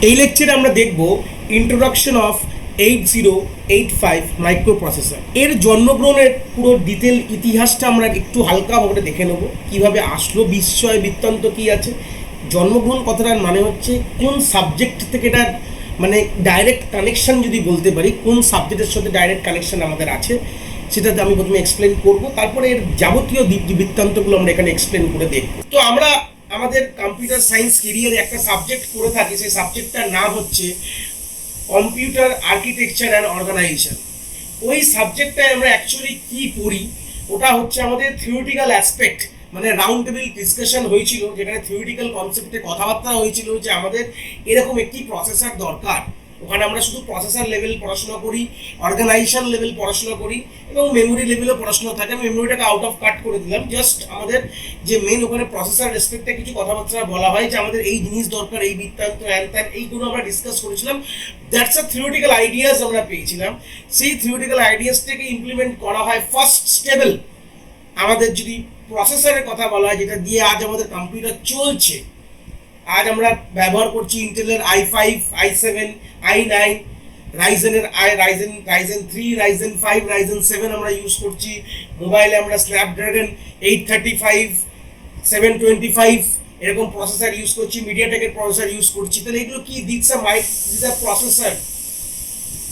এই লেকচারে আমরা দেখব ইন্ট্রোডাকশন অফ 8085 মাইক্রোপ্রসেসর। এর জন্মগ্রহণের পুরো ডিটেল ইতিহাসটা আমরা একটু হালকাভাবে দেখে নেব, কিভাবে আসলো, বিস্ময় বৃত্তান্ত কি আছে। জন্মগ্রহণ কথাটার মানে হচ্ছে কোন সাবজেক্ট থেকে এটার মানে ডাইরেক্ট কানেকশন যদি বলতে পারি, কোন সাবজেক্টের সাথে ডাইরেক্ট কানেকশন আমাদের আছে সেটাতে আমি প্রথমে এক্সপ্লেন করব, তারপরে এর যাবতীয় বৃত্তান্তগুলো আমরা এখানে এক্সপ্লেন করে দেখব। তো আমরা আমাদের কম্পিউটার সায়েন্স কেরিয়ারে একটা সাবজেক্ট করে থাকি, সেই সাবজেক্টটার নাম হচ্ছে কম্পিউটার আর্কিটেকচার অ্যান্ড অর্গানাইজেশন। ওই সাবজেক্টটায় আমরা অ্যাকচুয়ালি কি পড়ি, ওটা হচ্ছে আমাদের থিওরিটিক্যাল অ্যাসপেক্ট, মানে রাউন্ড টেবিল ডিসকাশন হয়েছিল, যেখানে থিওরিটিক্যাল কনসেপ্টে কথাবার্তা হয়েছিল যে আমাদের এরকম একটি প্রসেসর দরকার। ওখানে আমরা শুধু প্রসেসর লেভেল পড়াশোনা করি, অর্গানাইজেশন লেভেল পড়াশোনা করি এবং মেমোরি লেভেলও পড়াশোনা থাকে। আমি মেমোরিটাকে আউট অফ কাট করে দিলাম, জাস্ট আমাদের যে মেন ওখানে প্রসেসর রেসপেক্টে কিছু কথাবার্তা বলা হয় যে আমাদের এই জিনিস দরকার, এই বৃত্তান্ত হ্যান ত্যান, এইগুলো আমরা ডিসকাস করেছিলাম। দ্যাটস আ থিওরিটিক্যাল আইডিয়াস আমরা পেয়েছিলাম। সেই থিওরিটিক্যাল আইডিয়াসটাকে ইমপ্লিমেন্ট করা হয় ফার্স্ট স্টেবল। আমাদের যদি প্রসেসরের কথা বলা হয়, যেটা দিয়ে আজ আমাদের কম্পিউটার চলছে, আজ আমরা ব্যবহার করছি ইন্টেলের i5, i7, i9, রাইজেনের Ryzen 3, Ryzen 5, Ryzen 7 আমরা ইউজ করছি। মোবাইলে আমরা স্ন্যাপড্রাগন 835, 725 এরকম প্রসেসর ইউজ করছি, মিডিয়াটেকের প্রসেসর ইউজ করছি। তাহলে এগুলো কি দিচ্ছে? প্রসেসর,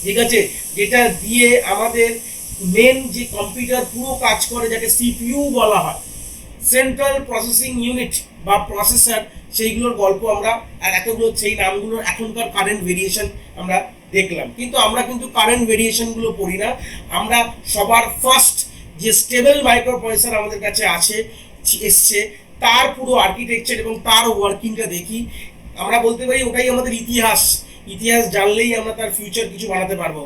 ঠিক আছে, যেটা দিয়ে আমাদের মেন যে কম্পিউটার পুরো কাজ করে, যাকে সিপিইউ বলা হয়, সেন্ট্রাল প্রসেসিং ইউনিট বা প্রসেসর, সেইগুলোর গল্প আমরা আর এতগুলো সেই নামগুলোর এখনকার কারেন্ট ভেরিয়েশন আমরা দেখলাম। কিন্তু আমরা কিন্তু কারেন্ট ভেরিয়েশনগুলো পড়ি না, আমরা সবার ফার্স্ট যে স্টেবল মাইক্রোপ্রসেসর আমাদের কাছে এসছে তার পুরো আর্কিটেকচার এবং তার ওয়ার্কিংটা দেখি। আমরা বলতে পারি ওটাই আমাদের ইতিহাস। ইতিহাস জানলেই আমরা তার ফিউচার কিছু বানাতে পারবো।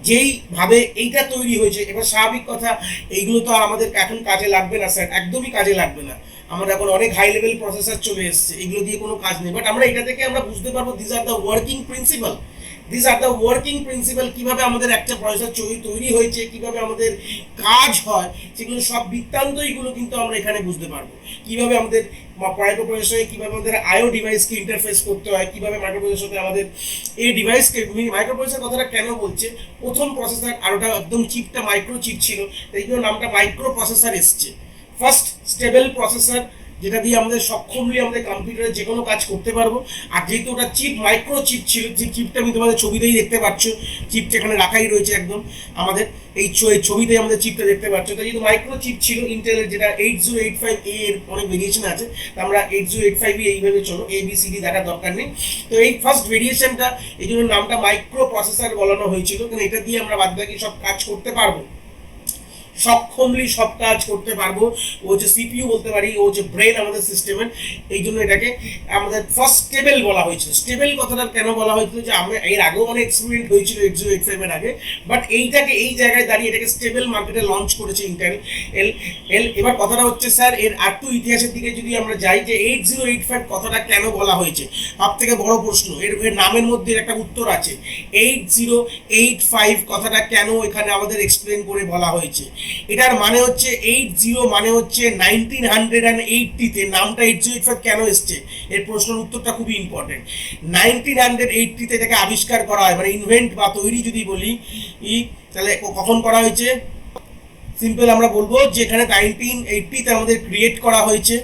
যেইভাবে এইটা তৈরি হয়েছে, এবার স্বাভাবিক কথা, এইগুলো তো আর আমাদের এখন কাজে লাগবে না স্যার, একদমই কাজে লাগবে না। আমরা এখন অনেক হাই লেভেল প্রসেসর চলে এসছে, এগুলো দিয়ে কোনো কাজ নেই। বাট আমরা এটা থেকে আমরা বুঝতে পারবো this are the working principal. কিভাবে আমাদের একটা প্রসেসর তৈরি হয়েছে, কিভাবে আমাদের কাজ হয়, সেগুলো সব বৃত্তান্তইগুলো কিন্তু আমরা এখানে বুঝতে পারবো। কিভাবে আমাদের মাইক্রোপ্রসেসরে, কিভাবে আমাদের আইও ডিভাইসকে ইন্টারফেস করতে হয়, কিভাবে মাইক্রোপ্রসেসরের সাথে আমাদের এই ডিভাইসকে, মাইক্রোপ্রসেসর কথাটা কেন বলছে, প্রথম প্রসেসর আর ওটা একদম চিপটা মাইক্রো চিপ ছিল, এই জন্য নামটা মাইক্রো প্রসেসর এসছে। ফার্স্ট স্টেবল প্রসেসর, যেটা দিয়ে আমাদের সক্ষমলি আমাদের কম্পিউটারে যে কোনো কাজ করতে পারবো। আর যেহেতু ওটা চিপ, মাইক্রো চিপ ছিল, যে চিপটা আমি তোমাদের ছবিতেই দেখতে পাচ্ছ, চিপটা এখানে রাখাই রয়েছে একদম আমাদের এই ছবিতেই আমাদের চিপটা দেখতে পাচ্ছ। তো যেহেতু মাইক্রো চিপ ছিল ইন্টেলের, যেটা 8085A এর অনেক ভেরিয়েশন আছে, তো আমরা 8085 এইভাবে চলো, ABCD দেখার দরকার নেই। তো এই ফার্স্ট ভেরিয়েশনটা, এই জন্য নামটা মাইক্রো প্রসেসর বলানো হয়েছিল, কারণ এটা দিয়ে আমরা বাদবাকি সব কাজ করতে পারবো, সক্ষমলি সব কাজ করতে পারবো। ও হচ্ছে সিপিইউ বলতে পারি, ও হচ্ছে ব্রেন আমাদের সিস্টেমের। এই জন্য এটাকে আমাদের ফার্স্ট স্টেবল বলা হয়েছিল। স্টেবল কথাটা কেন বলা হয়েছিল, যে আমরা এর আগেও অনেক এক্সপেরিমেন্ট হয়েছিল 8085 এর আগে, বাট এইটাকে এই জায়গায় দাঁড়িয়ে এটাকে স্টেবল মার্কেটে লঞ্চ করেছে ইন্টেল। এবার কথাটা হচ্ছে স্যার, এর একটু ইতিহাসের দিকে যদি আমরা যাই, যে 8085 কথাটা কেন বলা হয়েছে, সব থেকে বড় প্রশ্ন। এর নামের মধ্যে একটা উত্তর আছে। 8085 কথাটা কেন এখানে আমাদের এক্সপ্লেন করে বলা হয়েছে। এটার মানে হচ্ছে 80 মানে হচ্ছে 1980-তে নামটা 8085 কেন এসছে, এর প্রশ্নের উত্তরটা খুবই ইম্পর্টেন্ট। 1980-তে এটাকে আবিষ্কার করা হয়, মানে ইনভেন্ট বা তৈরি যদি বলি, তাহলে কখন করা হয়েছে? সিম্পল আমরা বলবো যে এখানে 1980-তে আমাদের ক্রিয়েট করা হয়েছে।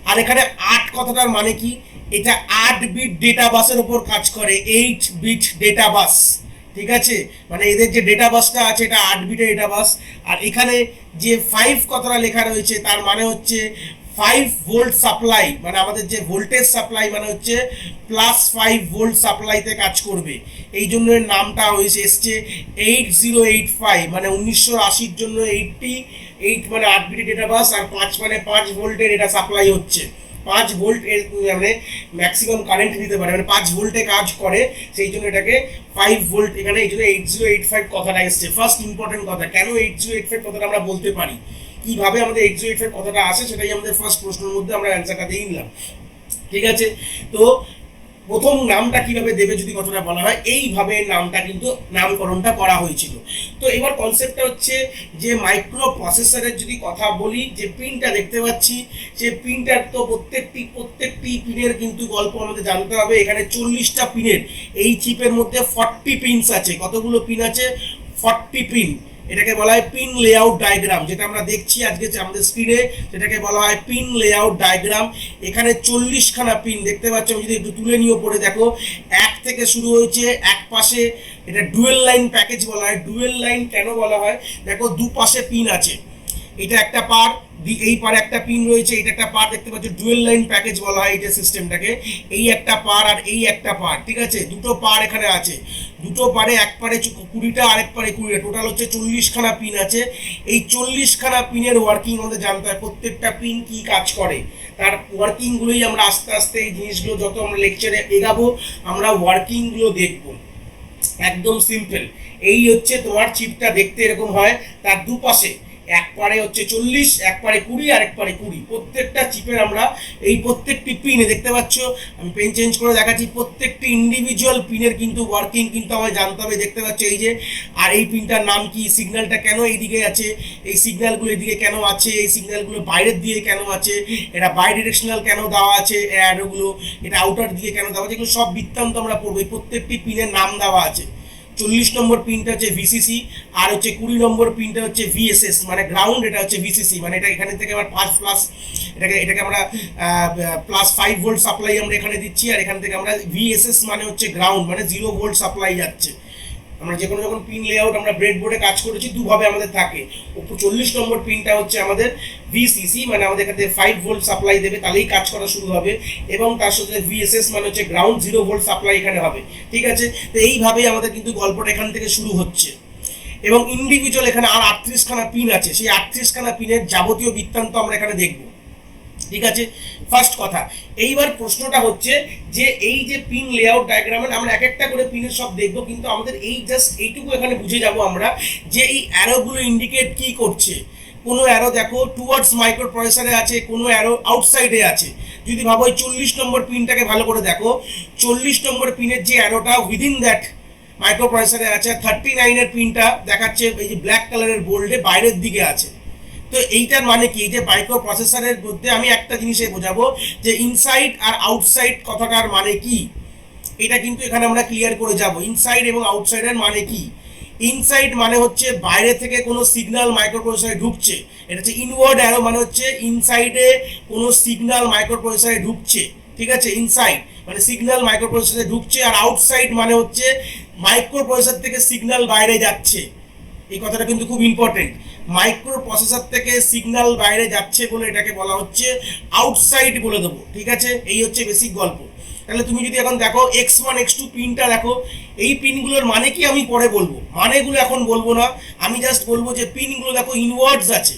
আর এখানে 8 কথাটার মানে কি, এটা 8 বিট ডেটা বাসের উপর কাজ করে, 8 বিট ডেটা বাস, ঠিক আছে, মানে এদের যে ডেটা বাসটা আছে এটা 8 বিটের ডেটা বাস। আর এখানে যে 5 কথাটা লেখা রয়েছে, তার মানে হচ্ছে 5 ভোল্ট সাপ্লাই, মানে আমাদের যে ভোল্টেজ সাপ্লাই, মানে হচ্ছে +5 ভোল্ট সাপ্লাইতে কাজ করবে। এই জন্য এর নামটা হয়েছে এসছে 8085, মানে 1980-র জন্য 88 মানে 8 বিটের ডেটা বাস, আর 5 মানে 5 ভোল্টের এটা সাপ্লাই হচ্ছে। 5 ভোল্ট মানে ম্যাক্সিমাম কারেন্ট দিতে পারে, মানে 5 ভোল্টে কাজ করে, সেই জন্য এটাকে 5 ভোল্ট এখানে, এই জন্য 8085 কথাটা এসছে। ফার্স্ট ইম্পর্টেন্ট কথা, কেন 8085 কথাটা আমরা বলতে পারি, কিভাবে আমাদের 8085 কথাটা আসে, সেটাই আমাদের ফার্স্ট প্রশ্নের মধ্যে আমরা অ্যান্সারটা দিয়ে নিলাম, ঠিক আছে। তো প্রথম নামটা কিভাবে দেবে যদি কথাটা বলা হয়, এইভাবে নামটা কিন্তু নামকরণটা করা হয়েছিল। তো এবার কনসেপ্টটা হচ্ছে যে মাইক্রো প্রসেসরের যদি কথা বলি, যে পিনটা দেখতে পাচ্ছি, যে পিনটার তো প্রত্যেকটি পিনের কিন্তু গল্প আমাদের জানতে হবে। এখানে 40টা পিনের, এই চিপের মধ্যে 40 পিনস আছে। কতগুলো পিন আছে? 40 পিন। এটাকে বলা হয় পিন লেআউট ডায়াগ্রাম, যেটা আমরা দেখছি আজকে আমাদের স্ক্রিনে, যেটাকে বলা হয় পিন লেআউট ডায়াগ্রাম। এখানে 40খানা পিন দেখতে পাচ্ছ। আমি যদি একটু তুলে নিয়ে পড়ে দেখো, এক থেকে শুরু হয়েছে এক পাশে, এটা ডুয়েল লাইন প্যাকেজ বলা হয়। ডুয়েল লাইন কেন বলা হয়? দেখো দুপাশে পিন আছে, এটা একটা পার, এই পারে একটা পিন রয়েছে, এটা একটা পার দেখতে পাচ্ছ, ডুয়েল লাইন প্যাকেজ বলা হয় এটা সিস্টেমটাকে। এই একটা পার আর এই একটা পার, ঠিক আছে, দুটো পার এখানে আছে। দুটো পারে, এক পারে 20টা, আরেক পারে 20টা, টোটাল হচ্ছে 40খানা পিন আছে। এই 40খানা পিনের ওয়ার্কিং আমাদের জানতে হয়, প্রত্যেকটা পিন কি কাজ করে, তার ওয়ার্কিংগুলোই আমরা আস্তে আস্তে এই জিনিসগুলো যত আমরা লেকচারে এগাবো আমরা ওয়ার্কিংগুলো দেখবো। একদম সিম্পল। এই হচ্ছে তোমার চিপটা দেখতে এরকম হয়, তার দুপাশে এক পারে হচ্ছে 40, এক পারে 20, আর এক পারে 20। প্রত্যেকটা চিপের আমরা এই প্রত্যেকটি পিনে দেখতে পাচ্ছ, আমি পেন চেঞ্জ করে দেখাচ্ছি, প্রত্যেকটি ইন্ডিভিজুয়াল পিনের কিন্তু ওয়ার্কিং কিন্তু আমায় জানতে হবে। দেখতে পাচ্ছ এই যে, আর এই পিনটার নাম কি, সিগন্যালটা কেন এইদিকে আছে, এই সিগন্যালগুলো এদিকে কেন আছে, এই সিগন্যালগুলো বাইরের দিকে কেন আছে, এটা বাই ডিরেকশনাল কেন দেওয়া আছে, অ্যারোগুলো এটা আউটার দিকে কেন দেওয়া আছে, এগুলো সব বৃত্তান্ত আমরা পড়বো। প্রত্যেকটি পিনের নাম দেওয়া আছে। 40 নম্বর পিনটা হচ্ছে ভিসিসি, আর হচ্ছে 20 নম্বর পিনটা হচ্ছে ভিএসএস মানে গ্রাউন্ড, এটা হচ্ছে ভিসিসি মানে এটা এখানে থেকে আবার 5 প্লাস, এটাকে আমরা প্লাস 5 ভোল্ট সাপ্লাই আমরা এখানে দিচ্ছি, আর এখান থেকে আমরা ভিএসএস মানে হচ্ছে গ্রাউন্ড মানে 0 ভোল্ট সাপ্লাই যাচ্ছে। আমরা যে কোনো যখন পিন লেআউট আমরা ব্রেডবোর্ডে কাজ করেছি দুভাবে আমাদের থাকে। 40 নম্বর পিনটা হচ্ছে আমাদের ভিসিসি মানে আমাদের এখান থেকে 5 ভোল্ট সাপ্লাই দেবে, তাহলেই কাজ করা শুরু হবে, এবং তার সাথে ভিএসএস মানে হচ্ছে গ্রাউন্ড 0 ভোল্ট সাপ্লাই এখানে হবে, ঠিক আছে। তো এইভাবেই আমাদের কিন্তু গল্পটা এখান থেকে শুরু হচ্ছে। এবং ইন্ডিভিজুয়াল এখানে আর 38খানা পিন আছে, সেই 38খানা পিনের যাবতীয় বৃত্তান্ত আমরা এখানে দেখবো, ঠিক আছে। ফার্স্ট কথা, এইবার প্রশ্নটা হচ্ছে যে এই যে পিন লেআউট ডায়াগ্রামে আমরা এক একটা করে পিনের সব দেখবো, কিন্তু আমাদের এই জাস্ট এইটুকু এখানে বুঝে যাব আমরা যে এই অ্যারোগুলো ইন্ডিকেট কি করছে। কোনো অ্যারো দেখো টুয়ার্ডস মাইক্রো প্রসেসরে আছে, কোনো অ্যারো আউটসাইডে আছে। যদি ভাবো এই 40 নম্বর পিনটাকে ভালো করে দেখো, 40 নম্বর পিনের যে অ্যারোটা উইদিন দ্যাট মাইক্রো প্রসেসরে আছে, 39-এর পিনটা দেখাচ্ছে এই যে ব্ল্যাক কালারের বোল্ডে বাইরের দিকে আছে। তো এইটার মানে কি, যে মাইক্রো প্রসেসরের মধ্যে আমি একটা জিনিসে বোঝাবো যে ইনসাইড আর আউটসাইড কথাটার মানে কি, এটা কিন্তু এখানে আমরা ক্লিয়ার করে যাব। ইনসাইড এবং আউটসাইডের মানে কি? ইনসাইড মানে হচ্ছে বাইরে থেকে কোনো সিগন্যাল মাইক্রো প্রসেসরে ঢুকছে, এটা হচ্ছে ইনওয়ার্ড অ্যারো মানে হচ্ছে ইনসাইডে কোনো সিগন্যাল মাইক্রো প্রসেসরে ঢুকছে, ঠিক আছে। ইনসাইড মানে সিগন্যাল মাইক্রো প্রসেসরে ঢুকছে, আর আউটসাইড মানে হচ্ছে মাইক্রো প্রসেসর থেকে সিগন্যাল বাইরে যাচ্ছে। এই কথাটা কিন্তু খুব ইম্পর্টেন্ট, মাইক্রো প্রসেসর থেকে সিগন্যাল বাইরে যাচ্ছে বলে এটাকে বলা হচ্ছে আউটসাইড বলে দেবো, ঠিক আছে। এই হচ্ছে বেসিক গল্প। তাহলে তুমি যদি এখন দেখো x1 x2 পিনটা দেখো, এই পিনগুলোর মানে কি আমি পরে বলবো, মানেগুলো এখন বলবো না, আমি জাস্ট বলবো যে পিনগুলো দেখো ইনওয়ার্ডস আছে।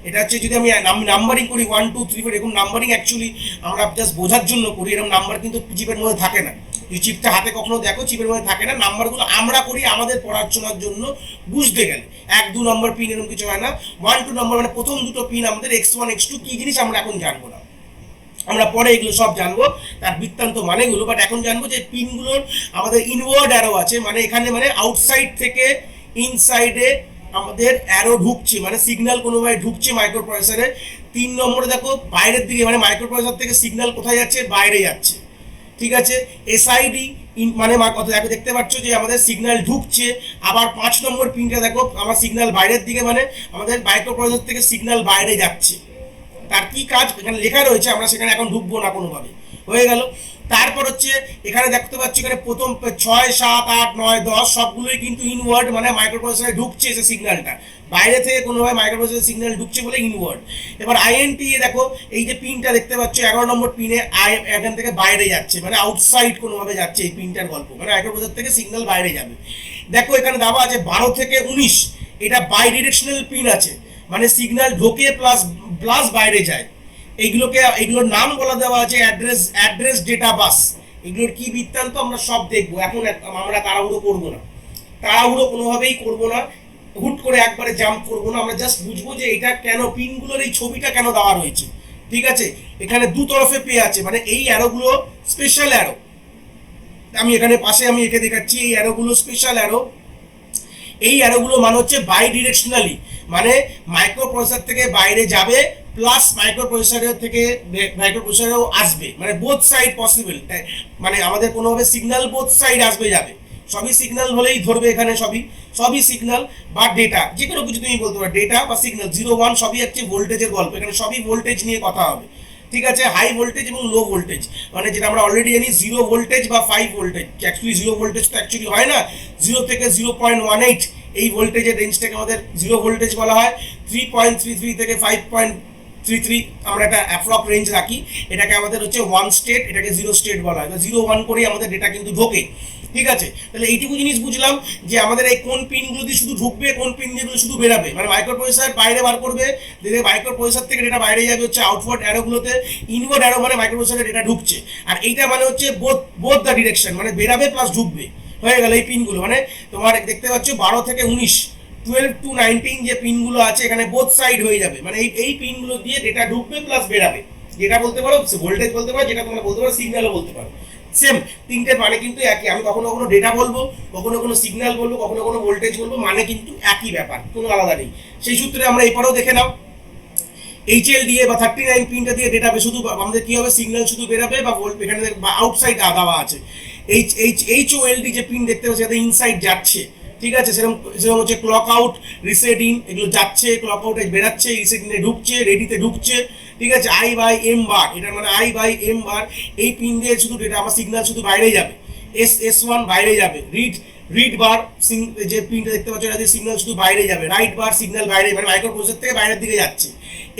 এটা হচ্ছে যদি আমি নাম্বারিং করি 1 2 3 4, এরকম নাম্বারিং অ্যাকচুয়ালি আমরা জাস্ট বোঝার জন্য করি, এরকম নাম্বার কিন্তু চিপের মধ্যে থাকে না। যদি চিপটা হাতে কখনো দেখো চিপের মধ্যে থাকে না, নাম্বারগুলো আমরা করি আমাদের পড়াশোনার জন্য বুঝতে গেলে। 1 2 নম্বর পিন এরকম কিছু হয় না, 1 2 নম্বর মানে প্রথম দুটো পিন আমাদের x1 x2 কি জিনিস আমরা এখন জানবো না, আমরা পরে এগুলো সব জানবো তার বৃত্তান্ত মানেগুলো। বাট এখন জানবো যে পিনগুলোর আমাদের ইনওয়ার্ড অ্যারো আছে, মানে এখানে মানে আউটসাইড থেকে ইনসাইডে আমাদের অ্যারো ঢুকছে, মানে সিগন্যাল কোনোভাবে ঢুকছে মাইক্রো প্রসেসরে। 3 নম্বরে দেখো বাইরের দিকে, মানে মাইক্রো প্রসেসর থেকে সিগন্যাল কোথায় যাচ্ছে, বাইরে যাচ্ছে, ঠিক আছে। এসআইডি মানে কথা দেখো, দেখতে পাচ্ছ যে আমাদের সিগন্যাল ঢুকছে। আবার 5 নম্বর পিনটা দেখো, আমার সিগন্যাল বাইরের দিকে মানে আমাদের মাইক্রো প্রসেসর থেকে সিগন্যাল বাইরে যাচ্ছে। তার কি কাজ এখানে লেখা রয়েছে, আমরা সেখানে এখন ঢুকবো না কোনোভাবে, হয়ে গেল। তারপর হচ্ছে এখানে দেখতে পাচ্ছি এখানে প্রথম 6 7 8 9 10 সবগুলোই কিন্তু ইনওয়ার্ড, মানে মাইক্রোপ্রসেসরে ঢুকছে যে সিগন্যালটা, বাইরে থেকে কোনোভাবে মাইক্রোপ্রসেসরে সিগন্যাল ঢুকছে বলে ইনওয়ার্ড। এবার আইএনটি দেখো, এই যে পিনটা দেখতে পাচ্ছ 11 নম্বর পিনে এখান থেকে বাইরে যাচ্ছে, মানে আউটসাইড কোনোভাবে যাচ্ছে এই পিনটার গল্প, মানে মাইক্রোপ্রসেসর থেকে সিগন্যাল বাইরে যাবে। দেখো এখানে দেওয়া আছে 12 থেকে 19, এটা বাই ডিরেকশনাল পিন আছে, মানে সিগন্যাল ঢোকে প্লাস প্লাস বাইরে যায়। এগুলোর নাম বলা দেওয়া আছে অ্যাড্রেস ডেটা বাস। এগুলোর কি বৃত্তান্ত আমরা সব দেখবো, এখন আমরা তাড়াহুড়ো করবো না, তাড়াহুড়ো কোনোভাবেই করবো না, হুট করে একবারে জাম্প করবো না, আমরা জাস্ট বুঝবো যে এটা কেন পিনগুলোর এই ছবিটা কেন দেওয়া রয়েছে, ঠিক আছে। এখানে দু তরফে পে আছে, মানে এই অ্যারোগুলো স্পেশাল অ্যারো, আমি এখানে পাশে আমি এঁকে দেখাচ্ছি, এই অ্যারোগুলো স্পেশাল অ্যারো। এই অ্যারোগুলো মানে হচ্ছে বাই ডিরেকশনালি, মানে মাইক্রো প্রসেসর থেকে বাইরে যাবে প্লাস মাইক্রো প্রসেসরেও আসবে, মানে বোথ সাইড পসিবল, মানে আমাদের কোনোভাবে সিগন্যাল বোথ সাইড আসবে যাবে, সবই সিগন্যাল হলেই ধরবে এখানে, সবই সিগন্যাল বা ডেটা, যে কোনো কিছু তুমি বলতে পারো, ডেটা বা সিগন্যাল, 0 1 সবই হচ্ছে ভোল্টেজের গল্প, এখানে সবই ভোল্টেজ নিয়ে কথা হবে। ঠিক আছে, হাই ভোল্টেজ এবং লো ভোল্টেজ, মানে যেটা আমরা অলরেডি জানি 0 ভোল্টেজ বা 5 ভোল্টেজ, অ্যাকচুয়ালি 0 ভোল্টেজ তো অ্যাকচুয়ালি হয় না, 0 থেকে 0.18 এই ভোল্টেজের রেঞ্জটাকে আমাদের 0 ভোল্টেজ বলা হয়। 3.33 থেকে 5.33 আমরা একটা অ্যাপ্রক্স রেঞ্জ রাখি, এটাকে আমাদের হচ্ছে 1 স্টেট, এটাকে 0 স্টেট বলা হয়। তো 0 1 করেই আমাদের ডেটা কিন্তু ঢোকে। ঠিক আছে, তাহলে এইটুকু জিনিস বুঝলাম যে আমাদের এই কোন পিনগুলো দিয়ে শুধু ঢুকবে, কোন পিন যেগুলো শুধু বেরাবে, মানে মাইক্রো প্রসেসর বাইরে বার করবে, দেখবে মাইক্রো প্রসেসর থেকে ডেটা বাইরে যাবে হচ্ছে আউটওয়ার্ড অ্যারোগুলোতে, ইনওয়ার্ড অ্যারো মানে মাইক্রো প্রসেসরে ডেটা ঢুকছে, আর এইটা মানে হচ্ছে বোথ দ্য ডিরেকশন, মানে বেরাবে প্লাস ঢুকবে, হয়ে গেল এই পিনগুলো। মানে তোমার দেখতে পাচ্ছ 12 থেকে 19, 12 to 19 যে পিনগুলো আছে এখানে বোথ সাইড হয়ে যাবে, মানে এই পিনগুলো দিয়ে ডেটা ঢুকবে প্লাস বেরাবে, যেটা বলতে পারো ভোল্টেজ বলতে পারো, যেটা তোমরা বলতে পারো সিগন্যালও বলতে পারো, সেম তিনটে মানে কিন্তু একই। আমি কখনো কখনো ডেটা বলবো, কখনো কোনো সিগন্যাল বলবো, কখনো কোনো ভোল্টেজ বলবো, মানে কিন্তু একই ব্যাপার, কোনো আলাদা নেই। সেই সূত্রে আমরা এপারেও দেখে নাও, এইচএল দিয়ে বা 39 পিনটা দিয়ে ডেটা শুধু আমাদের কি হবে, সিগন্যাল শুধু বেরাবে বা এখানে আউটসাইড দেওয়া আছে। এইচওএলডি যে পিন দেখতে পাচ্ছি এটা ইনসাইড যাচ্ছে, ঠিক আছে, সেরকম হচ্ছে ক্লক আউট, রিসেট ইন, এগুলো যাচ্ছে, ক্লক আউটে বেরাচ্ছে, রিসেট ইনে ঢুকছে, রেডিতে ঢুকছে, ঠিক আছে। আই বাই এম বার, এটা মানে আই বাই এম বার, এই পিন দিয়ে শুধু ডেটা আমার সিগন্যাল শুধু বাইরে যাবে, এস1 বাইরে যাবে, রিড বার যে পিনটা দেখতে পাচ্ছ এটা দিয়ে সিগন্যাল শুধু বাইরে যাবে, রাইট বার সিগন্যাল বাইরে, মানে মাইক্রো প্রসেসর থেকে বাইরের দিকে যাচ্ছে,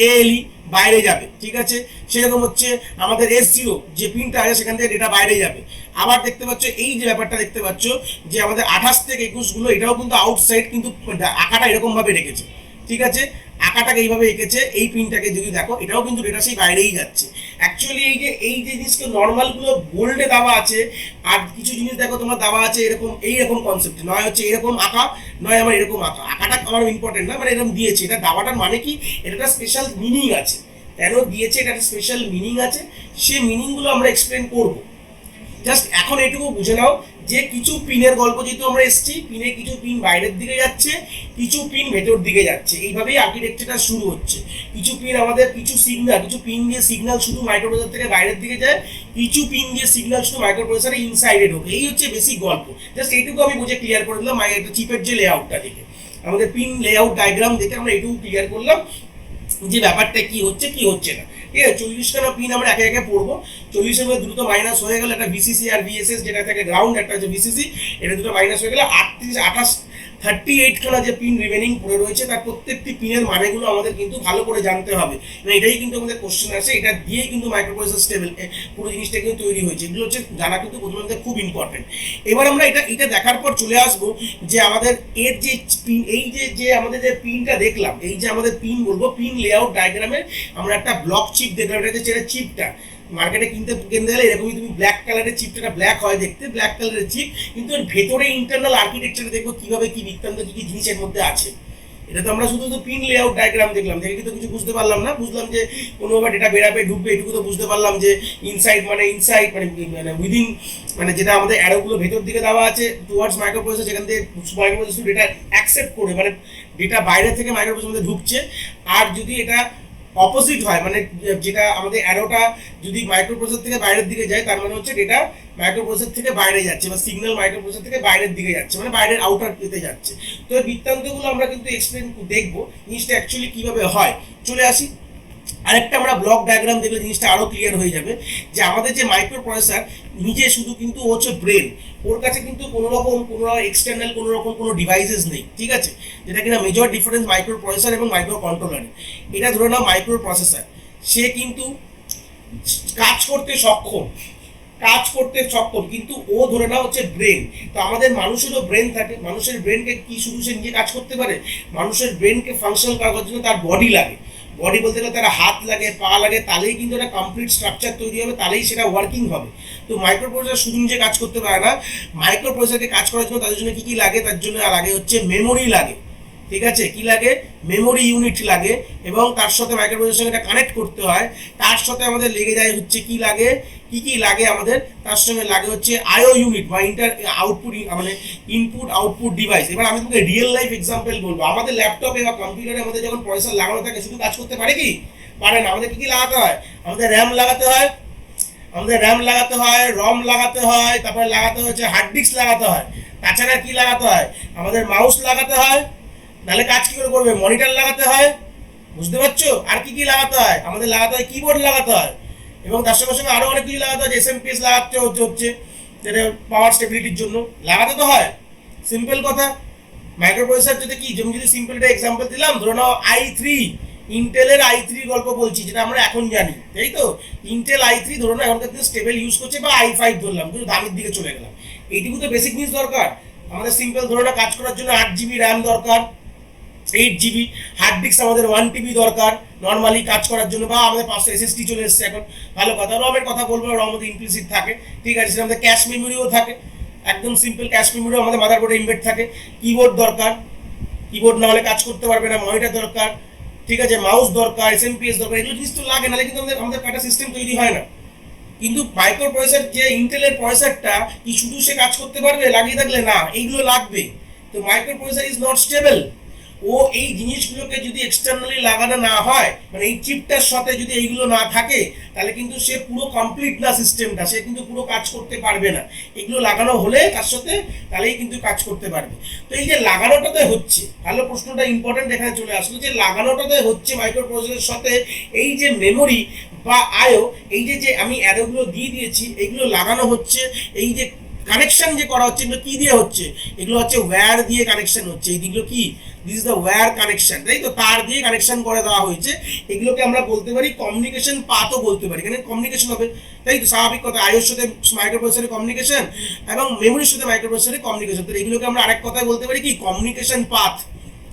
এএলই বাইরে যাবে, ঠিক আছে। সেরকম হচ্ছে আমাদের S0 যে পিনটা আছে সেখান থেকে ডেটা বাইরে যাবে। আবার দেখতে পাচ্ছ এই যে ব্যাপারটা দেখতে পাচ্ছ যে আমাদের 28 থেকে 21 গুলো, এটাও কিন্তু আউটসাইড, কিন্তু আঁকাটা এরকম ভাবে রেখেছে, ঠিক আছে, আঁকাটাকে এইভাবে এঁকেছে, এই পিনটাকে যদি দেখো এটাও কিন্তু ডেটা সেই বাইরেই যাচ্ছে। অ্যাকচুয়ালি এই যে জিনিসকে নর্মাল গুলো বোল্ডে দেওয়া আছে, আর কিছু জিনিস দেখো তোমার দেওয়া আছে এরকম, এইরকম কনসেপ্ট, নয় হচ্ছে এরকম আঁকা, নয় আমার এরকম আঁকা, আঁকাটা আমার ইম্পর্টেন্ট না, মানে এরকম দিয়েছে, এটা দেওয়াটার মানে কি, এটা একটা স্পেশাল মিনিং আছে, কেন দিয়েছে এটা একটা স্পেশাল মিনিং আছে, সে মিনিংগুলো আমরা এক্সপ্লেন করবো। জাস্ট এখন এটুকু বুঝে নাও যে কিছু পিনের গল্প যেহেতু আমরা এসেছি, পিনে কিছু পিন বাইরের দিকে যাচ্ছে, কিছু পিন ভেতর দিকে যাচ্ছে, এইভাবেই আর্কিটেকচারটা শুরু হচ্ছে। কিছু পিন আমাদের কিছু পিন দিয়ে সিগন্যাল শুধু মাইক্রোপ্রসেসর থেকে বাইরের দিকে যায়, কিছু পিন দিয়ে সিগন্যাল শুধু মাইক্রোপ্রসেসরে ইনসাইডে ঢোকে, এই হচ্ছে বেসিক গল্প। জাস্ট এইটুকু আমি বুঝে ক্লিয়ার করে দিলাম, একটা চিপের যে লেআউটটা দেখে, আমাদের পিন লেআউট ডায়াগ্রাম দেখে আমরা এইটুকু ক্লিয়ার করলাম যে ব্যাপারটা কি হচ্ছে কি হচ্ছে না। ঠিক আছে, 40খানা পিন আমরা একে একে পড়বো, 40-এর মধ্যে দুটো মাইনাস হয়ে গেলে, একটা ভিসিসি আর ভিএসএস যেটা থাকে গ্রাউন্ড, একটা হচ্ছে ভিসিসি, এটা দুটো মাইনাস হয়ে গেলে 38খানা যে পিন রিমেনিং পড়ে রয়েছে, তার প্রত্যেকটি পিনের মানেগুলো আমাদের কিন্তু ভালো করে জানতে হবে, এটাই কিন্তু আমাদের কোশ্চেন আছে, এটা দিয়েই কিন্তু মাইক্রোপ্রসেসর স্টেবল পুরো জিনিসটা কিন্তু তৈরি হয়েছে। এগুলো হচ্ছে জানা কিন্তু প্রথমে খুব ইম্পর্টেন্ট। এবার আমরা এটা দেখার পর চলে আসবো যে আমাদের এর যে পিন, এই যে আমাদের যে পিনটা দেখলাম, এই যে আমাদের পিন বলবো, পিন লেআউট ডায়াগ্রামে আমরা একটা ব্লক চিপ দেখলাম, এটা হচ্ছে চিপটা মার্কেটে কিনতে গেলে এরকমই তুমি ব্ল্যাক কালারের চিপটা, ব্ল্যাক হয় দেখতে, ব্ল্যাক কালারের চিপ, কিন্তু এর ভেতরে ইন্টারনাল আর্কিটেকচারে দেখবো কিভাবে কি বৃত্তান্ত কি জিনিসের মধ্যে আছে। এটা তো আমরা শুধু পিন লেআউট ডায়াগ্রাম দেখলাম, দেখে কিন্তু কিছু বুঝতে পারলাম না, বুঝলাম যে কোনোভাবে ডেটা বেরাবে ঢুকবে, এটুকু তো বুঝতে পারলাম যে ইনসাইড মানে উইদিন, মানে যেটা আমাদের অ্যারোগুলো ভেতর দিকে দেওয়া আছে টুয়ার্ডস মাইক্রোপ্রসেসর, যেখান থেকে মাইক্রোপ্রসেসর ডেটা অ্যাকসেপ্ট করে, মানে ডেটা বাইরে থেকে মাইক্রোপ্রসেসর মধ্যে ঢুকছে। আর যদি এটা অপোজিট হয়, মানে যেটা আমাদের অ্যারোটা যদি মাইক্রোপ্রসেসর থেকে বাইরের দিকে যায়, তার মানে হচ্ছে ডেটা মাইক্রোপ্রসেসর থেকে বাইরে যাচ্ছে, বা সিগন্যাল মাইক্রোপ্রসেসর থেকে বাইরের দিকে যাচ্ছে, মানে বাইরের আউটার পেতে যাচ্ছে। তো এই বৃত্তান্তগুলো আমরা কিন্তু এক্সপ্লেন দেখবো জিনিসটা অ্যাকচুয়ালি কিভাবে হয়। চলে আসি আরেকটা আমরা ব্লক ডায়াগ্রাম দেখলে জিনিসটা আরো ক্লিয়ার হয়ে যাবে যে আমাদের যে মাইক্রো প্রসেসর নিজে শুধু কিন্তু হচ্ছে ব্রেন, ওর কাছে কিন্তু কোনো এক্সটার্নাল কোনো ডিভাইসেস নেই, ঠিক আছে, যেটা কিনা মেজর ডিফারেন্স মাইক্রো প্রসেসর এবং মাইক্রো কন্ট্রোলার। এটা ধরে নাও মাইক্রো প্রসেসর, সে কিন্তু কাজ করতে সক্ষম, কিন্তু ও ধরে নাও হচ্ছে ব্রেন। তো আমাদের মানুষেরও ব্রেন থাকে, মানুষের ব্রেনকে কি শুধু সে নিজে কাজ করতে পারে, মানুষের ব্রেনকে ফাংশনাল করার জন্য তার বডি লাগে, বডি বলতে গেলে তার হাত লাগে, পা লাগে, তাহলেই কিন্তু একটা কমপ্লিট স্ট্রাকচার তৈরি হবে, তাহলেই সেটা ওয়ার্কিং হবে। তো মাইক্রো প্রসেসর শুধু নিজে কাজ করতে পারে না, মাইক্রো প্রসেসরকে কাজ করার জন্য তাদের জন্য কি লাগে, তার জন্য লাগে হচ্ছে মেমোরি লাগে, ঠিক আছে, কি লাগে, মেমোরি ইউনিট লাগে এবং তার সাথে মাইক্রোপ্রসেসরের সঙ্গে এটা কানেক্ট করতে হয়। তার সাথে আমাদের লেগে যায় হচ্ছে কি লাগে, কি লাগে আমাদের, তার সঙ্গে লাগে হচ্ছে আইও ইউনিট বা আউটপুট মানে ইনপুট আউটপুট ডিভাইস। এবার আমি তোমাকে রিয়েল লাইফ এক্সাম্পল বলবো। আমাদের ল্যাপটপে বা কম্পিউটারে আমাদের যখন প্রসেসর লাগানো থাকে শুধু কাজ করতে পারে কি? পারে না। আমাদের কি লাগাতে হয়? আমাদের র্যাম লাগাতে হয়, রম লাগাতে হয়, তারপরে লাগাতে হচ্ছে হার্ড ডিস্ক লাগাতে হয়। তাছাড়া কি লাগাতে হয়? আমাদের মাউস লাগাতে হয়, নাহলে কাজ কি করে করবে? মনিটর লাগাতে হয়, বুঝতে পারছো? আর কি লাগাতে হয়? আমাদের লাগাতে হয় কিবোর্ড লাগাতে হয়, এবং তার সঙ্গে সঙ্গে আরো অনেক কিছু লাগাতে হয়। এসএমপিএস লাগাতে হচ্ছে যেটা পাওয়ার স্টেবিলিটির জন্য লাগাতে তো হয়। সিম্পল কথা। মাইক্রোপ্রসেসর যদি কি, যদি সিম্পলটা এক্সাম্পল দিলাম, ধরে নাও i3, ইন্টেলের i3 গল্প বলছি, যেটা আমরা এখন জানি, তাই তো? ইন্টেল i3 ধরো না এখনকার দিনে স্টেবল ইউজ করছে, বা i5 ধরলাম, কিন্তু দামের দিকে চলে গেলাম। এইটুকু তো বেসিক জিনিস দরকার আমাদের। সিম্পল ধরো না কাজ করার জন্য 8 GB র্যাম দরকার, 8 GB হার্ড ডিস্ক আমাদের 1 TB দরকার নর্মালি কাজ করার জন্য, বা আমাদের 500 SSD চলে এসেছে এখন, ভালো কথা। রমের কথা বলবো, রম আমাদের ইমপ্লিসিট থাকে, ঠিক আছে। সেটা আমাদের ক্যাশ মেমোরিও থাকে, একদম সিম্পল ক্যাশ মেমোরিও আমাদের মাদারবোর্ডে ইমবেড থাকে। কিবোর্ড দরকার, কিবোর্ড না হলে কাজ করতে পারবে না। মনিটর দরকার, ঠিক আছে। মাউস দরকার, এসএমপিএস দরকার, এগুলো জিনিস তো লাগে, নাহলে কিন্তু আমাদের একটা সিস্টেম তৈরি হয় না। কিন্তু মাইক্রো প্রসেসর, যে ইন্টেলের প্রসেসরটা কি শুধু সে কাজ করতে পারবে লাগিয়ে থাকলে? না, এইগুলো লাগবে। তো micro processor is not stable. ও এই জিনিসগুলোকে যদি এক্সটার্নালি লাগানো না হয়, মানে এই চিপটার সাথে যদি এইগুলো না থাকে, তাহলে কিন্তু সে পুরো কমপ্লিট না সিস্টেমটা, সে কিন্তু পুরো কাজ করতে পারবে না। এগুলো লাগানো হলে তার সাথে, তাহলেই কিন্তু কাজ করতে পারবে। তো এই যে লাগানোটাতে হচ্ছে, ভালো প্রশ্নটা ইম্পর্টেন্ট এখানে চলে আসলো, যে লাগানোটাতে হচ্ছে মাইক্রো প্রসেসরের সাথে এই যে মেমোরি বা আয়ো, এই যে আমি অ্যারোগুলো দিয়ে দিয়েছি, এগুলো লাগানো হচ্ছে। এই যে কানেকশন যে করা হচ্ছে, এগুলো কি দিয়ে হচ্ছে? এগুলো হচ্ছে ওয়্যার দিয়ে কানেকশন হচ্ছে। এইগুলো কি? This is the wire connection, তাই তো? তার দিয়ে কানেকশন করে দেওয়া হয়েছে। এগুলোকে আমরা বলতে পারি কমিউনিকেশন পাথও বলতে পারি। এখানে কমিউনিকেশন হবে, তাই তো? স্বাভাবিক কথা। আইওর সাথে মাইক্রোপ্রসেসরের কমিউনিকেশন এবং মেমোরির সাথে মাইক্রোপ্রসেসরের কমিউনিকেশন। তো এগুলোকে আমরা আরেক কথায় বলতে পারি কি? কমিউনিকেশন পাথ,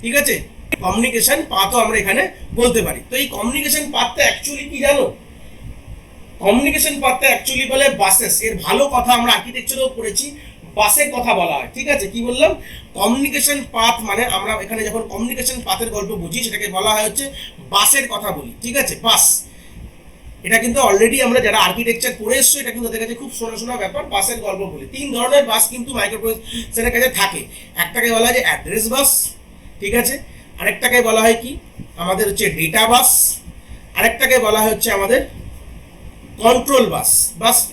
ঠিক আছে? কমিউনিকেশন পাথও আমরা এখানে বলতে পারি। তো এই কমিউনিকেশন পাথটা অ্যাকচুয়ালি কি জানো? কমিউনিকেশন পাথটা অ্যাকচুয়ালি বলে বাসেস। এর ভালো কথা আমরা আর্কিটেকচারেও পড়েছি, বাসের কথা বলা হয়, ঠিক আছে? কি বললাম? কমিউনিকেশন পাথ মানে আমরা এখানে যখন কমিউনিকেশন পাথের গল্প বুঝি, সেটাকে বলা হয় হচ্ছে বাসের কথা বলি, ঠিক আছে? বাস, এটা কিন্তু অলরেডি আমরা যারা আর্কিটেকচার পড়ে এসছো, এটা কিন্তু ওদের কাছে খুব শোনা ব্যাপার। বাসের গল্প বলি। 3 ধরনের বাস কিন্তু মাইক্রোপ্রসেসরের কাছে থাকে। একটাকে বলা হয় যে অ্যাড্রেস বাস, ঠিক আছে। আরেকটাকে বলা হয় কি? আমাদের হচ্ছে ডেটা বাস। আরেকটাকে বলা হয় হচ্ছে আমাদের কন্ট্রোল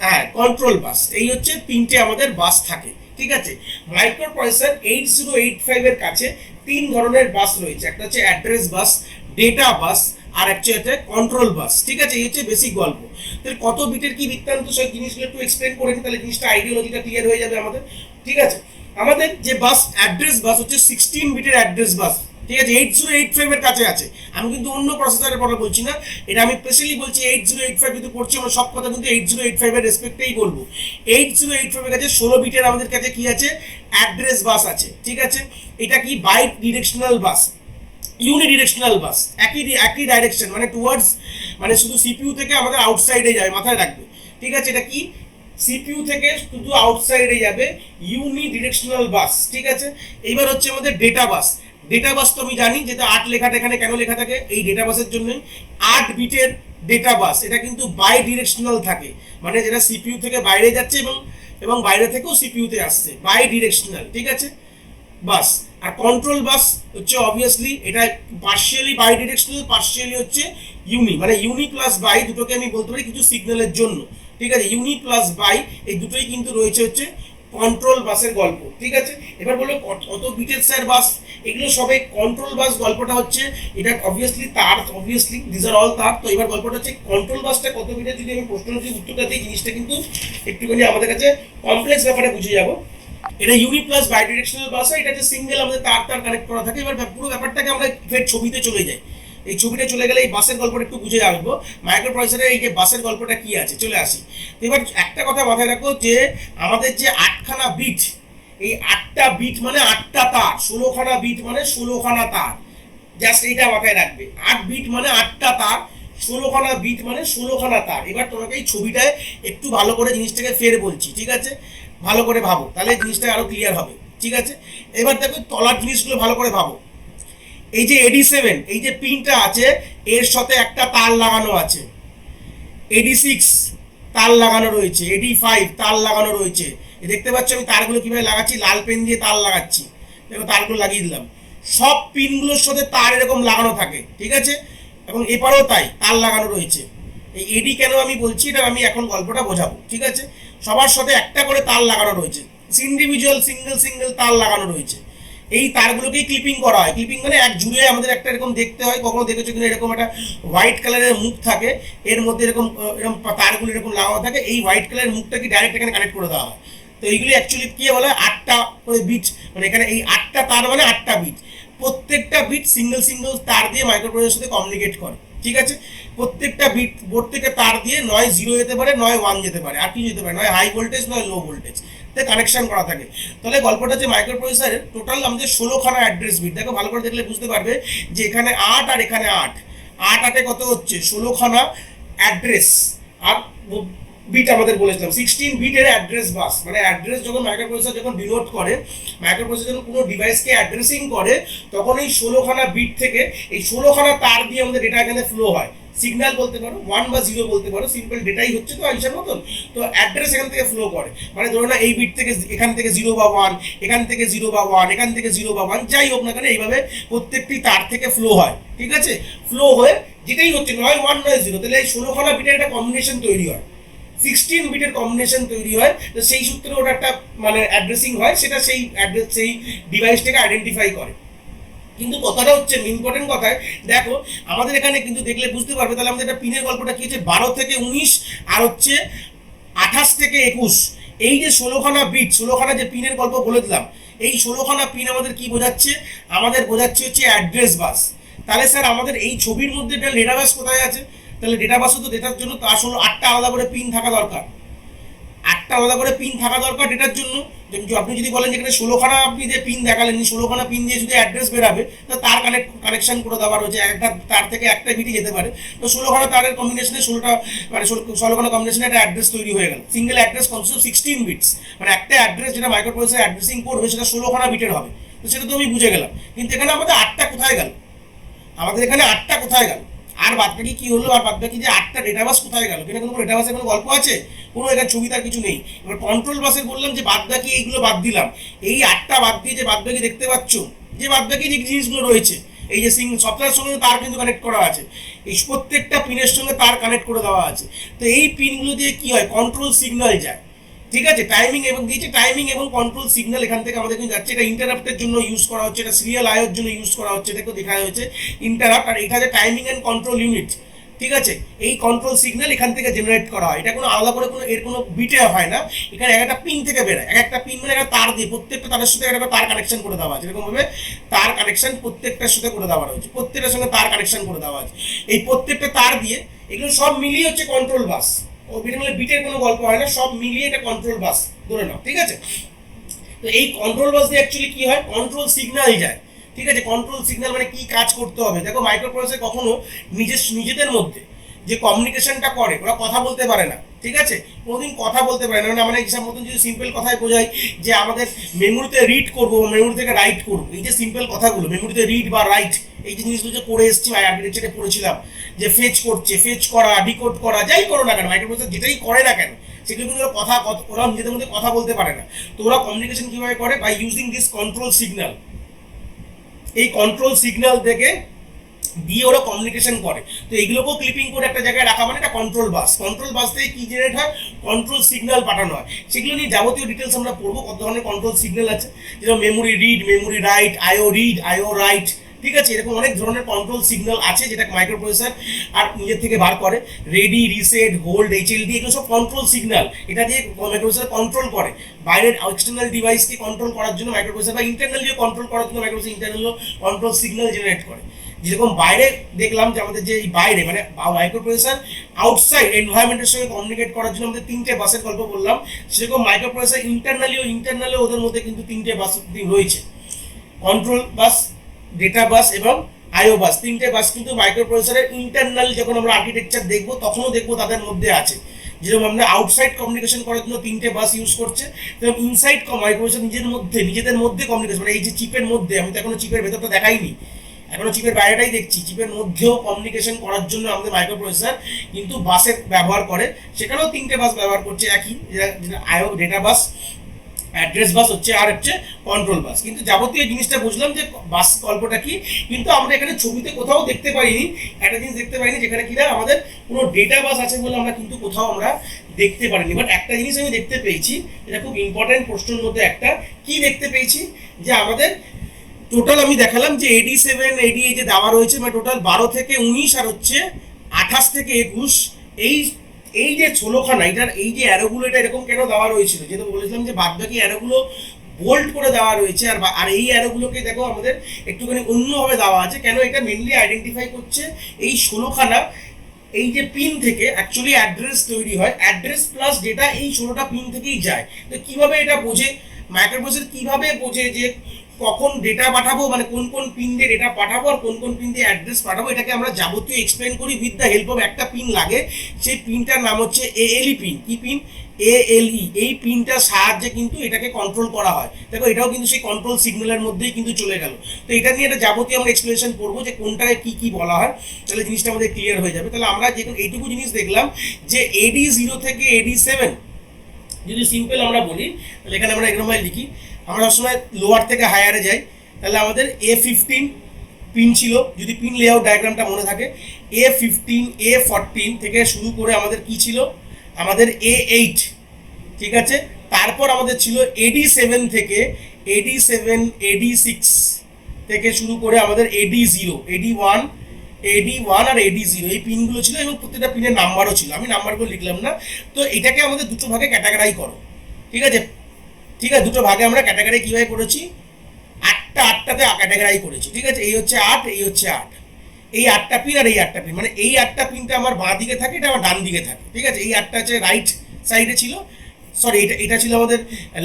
হ্যাঁ, কন্ট্রোল বাস। এই হচ্ছে 3টে আমাদের বাস থাকে, ঠিক আছে। মাইক্রোপ্রসেসর 8085 এর কাছে 3 ধরনের বাস রয়েছে। একটা হচ্ছে অ্যাড্রেস বাস, ডেটা বাস, আর একটা কন্ট্রোল বাস, ঠিক আছে। এই হচ্ছে বেসিক গল্প। তাহলে কত বিটের কি বৃত্তান্ত, সেই জিনিসগুলো একটু এক্সপ্লেন করে নিই, তাহলে জিনিসটা আইডিওলজিটা ক্লিয়ার হয়ে যাবে আমাদের, ঠিক আছে। আমাদের যে বাস, অ্যাড্রেস বাস হচ্ছে 16 বিটের অ্যাড্রেস বাস, ঠিক আছে। 8085 এর কাছে আছে। আমি কিন্তু অন্য প্রসেসরের কথা বলছি না, এটা আমি স্পেশালি বলছি 8085 কিন্তু পড়ছি আমরা, সব কথা কিন্তু 8085 এর রেসপেক্টেই বলবো। 8085 এর কাছে 16 বিটের আমাদের কাছে কি আছে? অ্যাড্রেস বাস আছে, ঠিক আছে। এটা কি? বাইট ডিরেকশনাল বাস, ইউনিডিরেকশনাল বাস, একই ডাইরেকশন, মানে টুয়ার্ডস, মানে শুধু সিপিইউ থেকে আমাদের আউটসাইডে যাবে, মাথায় রাখবে, ঠিক আছে। এটা কি? সিপিইউ থেকে শুধু আউটসাইডে যাবে, ইউনিডিরেকশনাল বাস, ঠিক আছে। এইবার হচ্ছে আমাদের ডেটা বাস। ডেটা বাস তো আমি জানি, যেটা 8 লেখাটা এখানে কেন লেখা থাকে? এই ডেটা বাসের জন্য। 8 বিটের ডেটা বাস, এটা কিন্তু বাই ডিরেকশনাল থাকে, মানে যেটা সিপিইউ থেকে বাইরে যাচ্ছে এবং বাইরে থেকেও সিপিইউতে আসছে, বাই ডিরেকশনাল, ঠিক আছে। বাস। আর কন্ট্রোল বাস হচ্ছে অবভিয়াসলি এটা পার্শিয়ালি বাই ডিরেকশনাল, পার্শিয়ালি হচ্ছে ইউনি, মানে ইউনি প্লাস বাই দুটোকে আমি বলতে পারি কিছু সিগন্যালের জন্য, ঠিক আছে। ইউনি প্লাস বাই এই দুটোই কিন্তু রয়েছে হচ্ছে কন্ট্রোল বাসের গল্প, ঠিক আছে। এবার বলো কত বিটের স্যার বাস? এগুলো সবে কন্ট্রোল বাস গল্পটা হচ্ছে, এটা অবভিয়াসলি তার, অবভিয়াসলি দিস আর অল তার। তো এবার গল্পটা হচ্ছে কন্ট্রোল বাসটা কত বিটের, যদি আমি প্রশ্ন উত্তরটা দিই, জিনিসটা কিন্তু একটুখানি আমাদের কাছে কমপ্লেক্স ব্যাপারে বুঝে যাবো। এটা ইউনি প্লাস বাইডিরেকশনাল বাস হয়, এটা যে সিঙ্গেল আমাদের তার কানেক্ট করা থাকে। এবার পুরো ব্যাপারটাকে আমরা ফের ছবিতে চলে যাই। এই ছবিটা চলে গেলে এই বাসের গল্পটা একটু বুঝে আসবো। মাইক্রোপ্রসেসরে এই যে বাসের গল্পটা কি আছে, চলে আসি। তো এবার একটা কথা মাথায় রাখো, যে আমাদের যে 8খানা বিট, এই 8টা বিট মানে 8টা তার, 16খানা বিট মানে 16খানা তার, জাস্ট এইটা মাথায় রাখবে। 8 বিট মানে 8টা তার, 16খানা বিট মানে 16খানা তার। এবার তোমাকে এই ছবিটায় একটু ভালো করে জিনিসটাকে ফের বলছি, ঠিক আছে। ভালো করে ভাবো, তাহলে জিনিসটা আরো ক্লিয়ার হবে, ঠিক আছে। এবার দেখো তলার জিনিসগুলো ভালো করে ভাবো। এই যে AD7 এই যে পিনটা আছে এর সাথে একটা তার লাগানো আছে, AD6 তার লাগানো রয়েছে, AD5 তার লাগানো রয়েছে। দেখতে পাচ্ছ আমি তারগুলো কিভাবে লাগাচ্ছি, লাল পেন দিয়ে তার লাগাচ্ছি, দেখো তারগুলো লাগিয়ে দিলাম। সব পিনগুলোর সাথে তার এরকম লাগানো থাকে, ঠিক আছে। এবং এপারেও তাই তার লাগানো রয়েছে। এই এডি কেন আমি বলছি এটা আমি এখন গল্পটা বোঝাবো, ঠিক আছে। সবার সাথে একটা করে তার লাগানো রয়েছে, ইন্ডিভিজুয়াল সিঙ্গেল সিঙ্গেল তার লাগানো রয়েছে। এই তারগুলোকেই ক্লিপিং করা হয়। ক্লিপিং মানে এক জুড়ে আমাদের একটা এরকম দেখতে হয়, কখনো দেখেছো কিনা, এরকম একটা হোয়াইট কালারের মুখ থাকে, এর মধ্যে এরকম এরকম তারগুলো এরকম লাগানো থাকে, এই হোয়াইট কালারের মুখটা কি ডাইরেক্ট এখানে কানেক্ট করে দেওয়া হয়। তো এইগুলি অ্যাকচুয়ালি কি বলে 8টা করে বিট, মানে এখানে এই 8টা তার মানে 8টা বিট। প্রত্যেকটা বিট সিঙ্গেল সিঙ্গেল তার দিয়ে মাইক্রোপ্রসেসরের সাথে কমিউনিকেট করে, ঠিক আছে। প্রত্যেকটা বিট বোর্ড থেকে তার দিয়ে নয় 0 যেতে পারে, নয় 1 যেতে পারে, আর কি যেতে পারে, নয় হাই ভোল্টেজ নয় লো ভোল্টেজ কানেকশন করা থাকে। তাহলে গল্পটা যে মাইক্রোপ্রসেসরের টোটাল আমাদের 16খানা অ্যাড্রেস বিট, দেখো ভালো করে দেখলে বুঝতে পারবে যে এখানে 8 আর এখানে 8, 8 8 কত হচ্ছে 16খানা অ্যাড্রেস। আর বিট আমাদের বলেছিলাম 16 বিটের অ্যাড্রেস বাস, মানে অ্যাড্রেস যখন মাইক্রোপ্রসেসর যখন ডিনোট করে, মাইক্রোপ্রসেসর যখন কোনো ডিভাইসকে অ্যাড্রেসিং করে, তখন এই 16খানা বিট থেকে এই 16খানা তার দিয়ে আমাদের ডেটা এখানে ফ্লো হয়। সিগন্যাল বলতে পারো, 1 বা 0 বলতে পারো, সিম্পল ডেটাই হচ্ছে তো হিসাব মতন। তো অ্যাড্রেস এখান থেকে ফ্লো করে, মানে ধরো না এই বিট থেকে এখান থেকে 0 বা 1, এখান থেকে 0 বা 1, এখান থেকে 0 বা 1, যাই হোক না কেন এইভাবে প্রত্যেকটি তার থেকে ফ্লো হয়, ঠিক আছে। ফ্লো হয়ে যেটাই হচ্ছে নয় 1 নয় 0, তাহলে এই 16খানা বিটের একটা কম্বিনেশন তৈরি হয়, 16 বিটের কম্বিনেশন তৈরি হয়। তো সেই সূত্রে ওটা একটা মানে অ্যাড্রেসিং হয়, সেটা সেই অ্যাড্রেস সেই ডিভাইসটাকে আইডেন্টিফাই করে। কিন্তু কথাটা হচ্ছে ইম্পর্টেন্ট কথায় দেখো, আমাদের এখানে কিন্তু দেখলে বুঝতে পারবে, তাহলে আমাদের একটা পিনের গল্পটা কি হচ্ছে 12 থেকে 19 আর হচ্ছে 28 থেকে 21, এই যে 16খানা বিট, 16খানা যে পিনের গল্প বলে দিলাম, এই 16খানা পিন আমাদের কি বোঝাচ্ছে, আমাদের বোঝাচ্ছে হচ্ছে অ্যাড্রেস বাস। তাহলে স্যার আমাদের এই ছবির মধ্যে ডেটা বাস কোথায় আছে, তাহলে ডেটা বাসও তো ডেটার জন্য তো আসলে 8টা আলাদা করে পিন থাকা দরকার, 8টা আলাদা করে পিন থাকা দরকার ডেটার জন্য। আপনি যদি বলেন যেখানে 16খানা আপনি যে পিন দেখালেন, 16খানা পিন দিয়ে যদি অ্যাড্রেস বেরাবে, তো তার কানেকশন করে দেওয়া রয়েছে, একটা তার থেকে একটা বিটই যেতে পারে। তো 16খানা তারের কম্বিনেশনে 16টা মানে 16খানা কম্বিনেশনে একটা অ্যাড্রেস তৈরি হয়ে গেল। সিঙ্গেল অ্যাড্রেস কনসেপ্ট 16 বিটস, মানে একটা অ্যাড্রেস যেটা মাইক্রোপ্রসেসর অ্যাড্রেসিং করবে সেটা 16খানা বিটের হবে। তো সেটা তো আমি বুঝে গেলাম, কিন্তু এখানে আমাদের 8টা কোথায় গেল, আমাদের এখানে 8টা কোথায় গেল, আর বাদ বাকি কি হলো, আর বাদ বাকি যে 8টা ডেটা বাস কোথায় গেল, এখানে কোনো ডেটা বাসের কোনো গল্প আছে, কোনো এখানে ছবি তার কিছু নেই। এবার কন্ট্রোল বাসে বললাম যে বাদ বাকি এইগুলো বাদ দিলাম, এই 8টা বাদ দিয়ে যে বাদ বাকি দেখতে পাচ্ছ, যে বাদ বাকি যে জিনিসগুলো রয়েছে, এই যে সফটওয়্যার সঙ্গে তার কিন্তু কানেক্ট করা আছে, এই প্রত্যেকটা পিনের সঙ্গে তার কানেক্ট করে দেওয়া আছে। তো এই পিনগুলো দিয়ে কি হয়, কন্ট্রোল সিগন্যাল যায়, ঠিক আছে। টাইমিং এবং দিয়েছে, টাইমিং এবং কন্ট্রোল সিগন্যাল এখান থেকে আমাদের কিন্তু যাচ্ছে। এটা ইন্টারাপ্টের জন্য ইউজ করা হচ্ছে, এটা সিরিয়াল আইওর জন্য ইউজ করা হচ্ছে, দেখো দেখা হয়েছে ইন্টারাপ্ট, আর এটা যে টাইমিং এন্ড কন্ট্রোল ইউনিট, ঠিক আছে। এই কন্ট্রোল সিগন্যাল এখান থেকে জেনারেট করা হয়, এটা কোনো আলাদা করে কোনো এর কোনো বিটে হয় না, এখানে একটা পিন থেকে বেরোয়, একটা পিন মানে একটা তার দিয়ে প্রত্যেকটা তারের সাথে একটা তার কানেকশন করে দেওয়া আছে, এরকমভাবে তার কানেকশন প্রত্যেকটার সাথে করে দেওয়া রয়েছে, প্রত্যেকটার সঙ্গে তার কানেকশন করে দেওয়া আছে। এই প্রত্যেকটা তার দিয়ে এগুলো সব মিলিয়ে হচ্ছে কন্ট্রোল বাস। ও বিটের কোনো গল্প হয় না, সব মিলিয়ে এটা কন্ট্রোল বাস ধরে নাও, ঠিক আছে। তো এই কন্ট্রোল বাস দিয়ে অ্যাকচুয়ালি কি হয়, কন্ট্রোল সিগন্যাল যায়, ঠিক আছে। কন্ট্রোল সিগন্যাল মানে কি কাজ করতে হবে, দেখো মাইক্রোপ্রসেসর কখনো নিজেদের মধ্যে যে কমিউনিকেশনটা করে, ওরা কথা বলতে পারে না, ঠিক আছে। কোনোদিন কথা বলতে পারে না, মানে হিসাব মতন যদি সিম্পল কথায় বোঝাই যে আমাদের মেমোরিতে রিড করবো, মেমোরি থেকে রাইট করবো, এই যে সিম্পল কথাগুলো মেমোরিতে রিড বা রাইট, এই যে জিনিসগুলো যে করে এসেছি আর্কিটেকচারে পড়েছিলাম, যে ফেচ করছে, ফেচ করা, ডিকোড করা, যাই করো না কেন মাইক্রোপ্রসেসর যেটাই করে না কেন, সেগুলো কিন্তু ওরা নিজেদের মধ্যে কথা বলতে পারে না। তো ওরা কমিউনিকেশন কিভাবে করে, by using this control signal. এই কন্ট্রোল সিগন্যাল থেকে দিয়ে ওরা কমিউনিকেশন করে। তো এইগুলোকেও ক্লিপিং করে একটা জায়গায় রাখা, মানে একটা কন্ট্রোল বাস। কন্ট্রোল বাস থেকে কি জেনারেট হয়, কন্ট্রোল সিগন্যাল পাঠানো হয়। সেগুলো নিয়ে যাবতীয় ডিটেলস আমরা পড়বো, কত ধরনের কন্ট্রোল সিগন্যাল আছে, যেমন মেমোরি রিড, মেমোরি রাইট, আইও রিড, আইও রাইট, ঠিক আছে। এরকম অনেক ধরনের কন্ট্রোল সিগন্যাল আছে যেটা মাইক্রোপ্রসেসর আর নিজের থেকে বার করে। রেডি, রিসেট, হোল্ড, HLD, এগুলো সব কন্ট্রোল সিগন্যাল, এটা দিয়ে মাইক্রোপ্রসেসর কন্ট্রোল করে। বাইরের এক্সটার্নাল ডিভাইসকে কন্ট্রোল করার জন্য মাইক্রোপ্রসেসর, বা ইন্টারনালিও কন্ট্রোল করার জন্য মাইক্রোপ্রসেসর ইন্টারনালিও কন্ট্রোল সিগন্যাল জেনারেট করে। যেরকম বাইরে দেখলাম যে আমাদের যে এই বাইরে মানে মাইক্রোপ্রসেসর আউটসাইড এনভায়রনমেন্টের সঙ্গে কমিউনিকেট করার জন্য আমাদের 3টে বাসের গল্প বললাম, সেরকম মাইক্রোপ্রসেসর ইন্টারনালিও ওদের মধ্যে কিন্তু 3টে বাস রয়েছে, কন্ট্রোল বাস, ডেটা বাস এবং আইও বাস। 3টে বাস কিন্তু মাইক্রোপ্রসেসরের ইন্টারনাল যখন আমরা আর্কিটেকচার দেখবো তখনও দেখবো তাদের মধ্যে আছে। যেরকম আমরা আউটসাইড কমিউনিকেশন করার জন্য 3টে বাস ইউজ করছে, যেরকম ইনসাইড মাইক্রোপ্রসেসর নিজেদের মধ্যে কমিউনিকেশন, মানে এই যে চিপের মধ্যে, আমি তো এখনো চিপের ভেতরটা দেখাইনি, এখনো চিপের বাইরেটাই দেখছি, চিপের মধ্যেও কমিউনিকেশন করার জন্য আমাদের মাইক্রো প্রসেসর কিন্তু বাসের ব্যবহার করে, সেখানেও 3টে বাস ব্যবহার করছে একই, যেটা আইও ডেটা বাস, অ্যাড্রেস বাস হচ্ছে, আর হচ্ছে কন্ট্রোল বাস। কিন্তু যাবতীয় জিনিসটা বুঝলাম যে বাস গল্পটা কি, কিন্তু আমরা এখানে ছবিতে কোথাও দেখতে পাইনি, একটা জিনিস দেখতে পাইনি যেখানে কিনা আমাদের কোনো ডেটা বাস আছে বলে আমরা কিন্তু কোথাও আমরা দেখতে পারিনি। বাট একটা জিনিস আমি দেখতে পেয়েছি, এটা খুব ইম্পর্টেন্ট প্রশ্নের মধ্যে একটা, কি দেখতে পেয়েছি যে আমাদের টোটাল আমি দেখালাম যে AD7 AD যে দেওয়া রয়েছে, মানে টোটাল 12 থেকে 19 আর হচ্ছে 28 থেকে 21, এই এই যে 16খানা, এটার এই যে অ্যারোগুলো এটা এরকম কেন দেওয়া রয়েছিল, যেহেতু বলেছিলাম যে বাদ বাকি অ্যারোগুলো বোল্ড করে দেওয়া রয়েছে, আর এই অ্যারোগুলোকে দেখো আমাদের একটুখানি অন্যভাবে দেওয়া আছে। কেন এটা মেনলি আইডেন্টিফাই করছে এই 16খানা এই যে পিন থেকে অ্যাকচুয়ালি অ্যাড্রেস তৈরি হয়, অ্যাড্রেস প্লাস ডেটা এই 16টা পিন থেকেই যায়। তো কিভাবে এটা বোঝে মাইক্রোপ্রসেসর, কিভাবে বোঝে যে কখন ডেটা পাঠাবো, মানে কোন কোন পিন দিয়ে ডেটা পাঠাবো আর কোন কোন পিন দিয়ে অ্যাড্রেস পাঠাবো, এটাকে আমরা যাবতীয় এক্সপ্লেন করি উইথ দ্য হেল্প অফ একটা পিন লাগে, সেই পিনটার নাম হচ্ছে ALE পিন। কি পিন? ALE। এই পিনটার সাহায্যে কিন্তু এটাকে কন্ট্রোল করা হয়। দেখো এটাও কিন্তু সেই কন্ট্রোল সিগন্যালের মধ্যেই কিন্তু চলে গেল। তো এটা নিয়ে একটা যাবতীয় আমরা এক্সপ্লেনেশন করবো যে কোনটাকে কি কি বলা হয়, তাহলে জিনিসটা আমাদের ক্লিয়ার হয়ে যাবে। তাহলে আমরা যেখানে এইটুকু জিনিস দেখলাম যে AD0 থেকে AD7 যদি সিম্পল আমরা বলি, তাহলে এখানে আমরা এরকম লিখি, আমরা সবসময় লোয়ার থেকে হায়ারে যাই, তাহলে আমাদের A15 পিন ছিল, যদি পিন লেআউট ডায়াগ্রামটা মনে থাকে, A15 A14 থেকে শুরু করে আমাদের কি ছিল, আমাদের A8, ঠিক আছে। তারপর আমাদের ছিল AD7 থেকে AD7 AD6 থেকে শুরু করে আমাদের AD0 AD1 AD1 আর AD0, এই পিনগুলো ছিল এবং প্রত্যেকটা পিনের নাম্বারও ছিল, আমি নাম্বারগুলো লিখলাম না। তো এটাকে আমাদের দুটো ভাগে ক্যাটাগরাই করো, ঠিক আছে। ঠিক আছে, দুটো ভাগে আমরা ক্যাটাগরি কিভাবে করেছি, আটটাতে ক্যাটাগরাই করেছি, ঠিক আছে। এই হচ্ছে 8, এই হচ্ছে 8, এই 8টা পিন আর এই 8টা পিন, মানে এই 8টা পিনটা আমার বাঁ দিকে থাকে, এটা আমার ডান দিকে থাকে, ঠিক আছে। এই 8টা হচ্ছে রাইট সাইডে ছিল, সরি এটা এটা ছিল আমাদের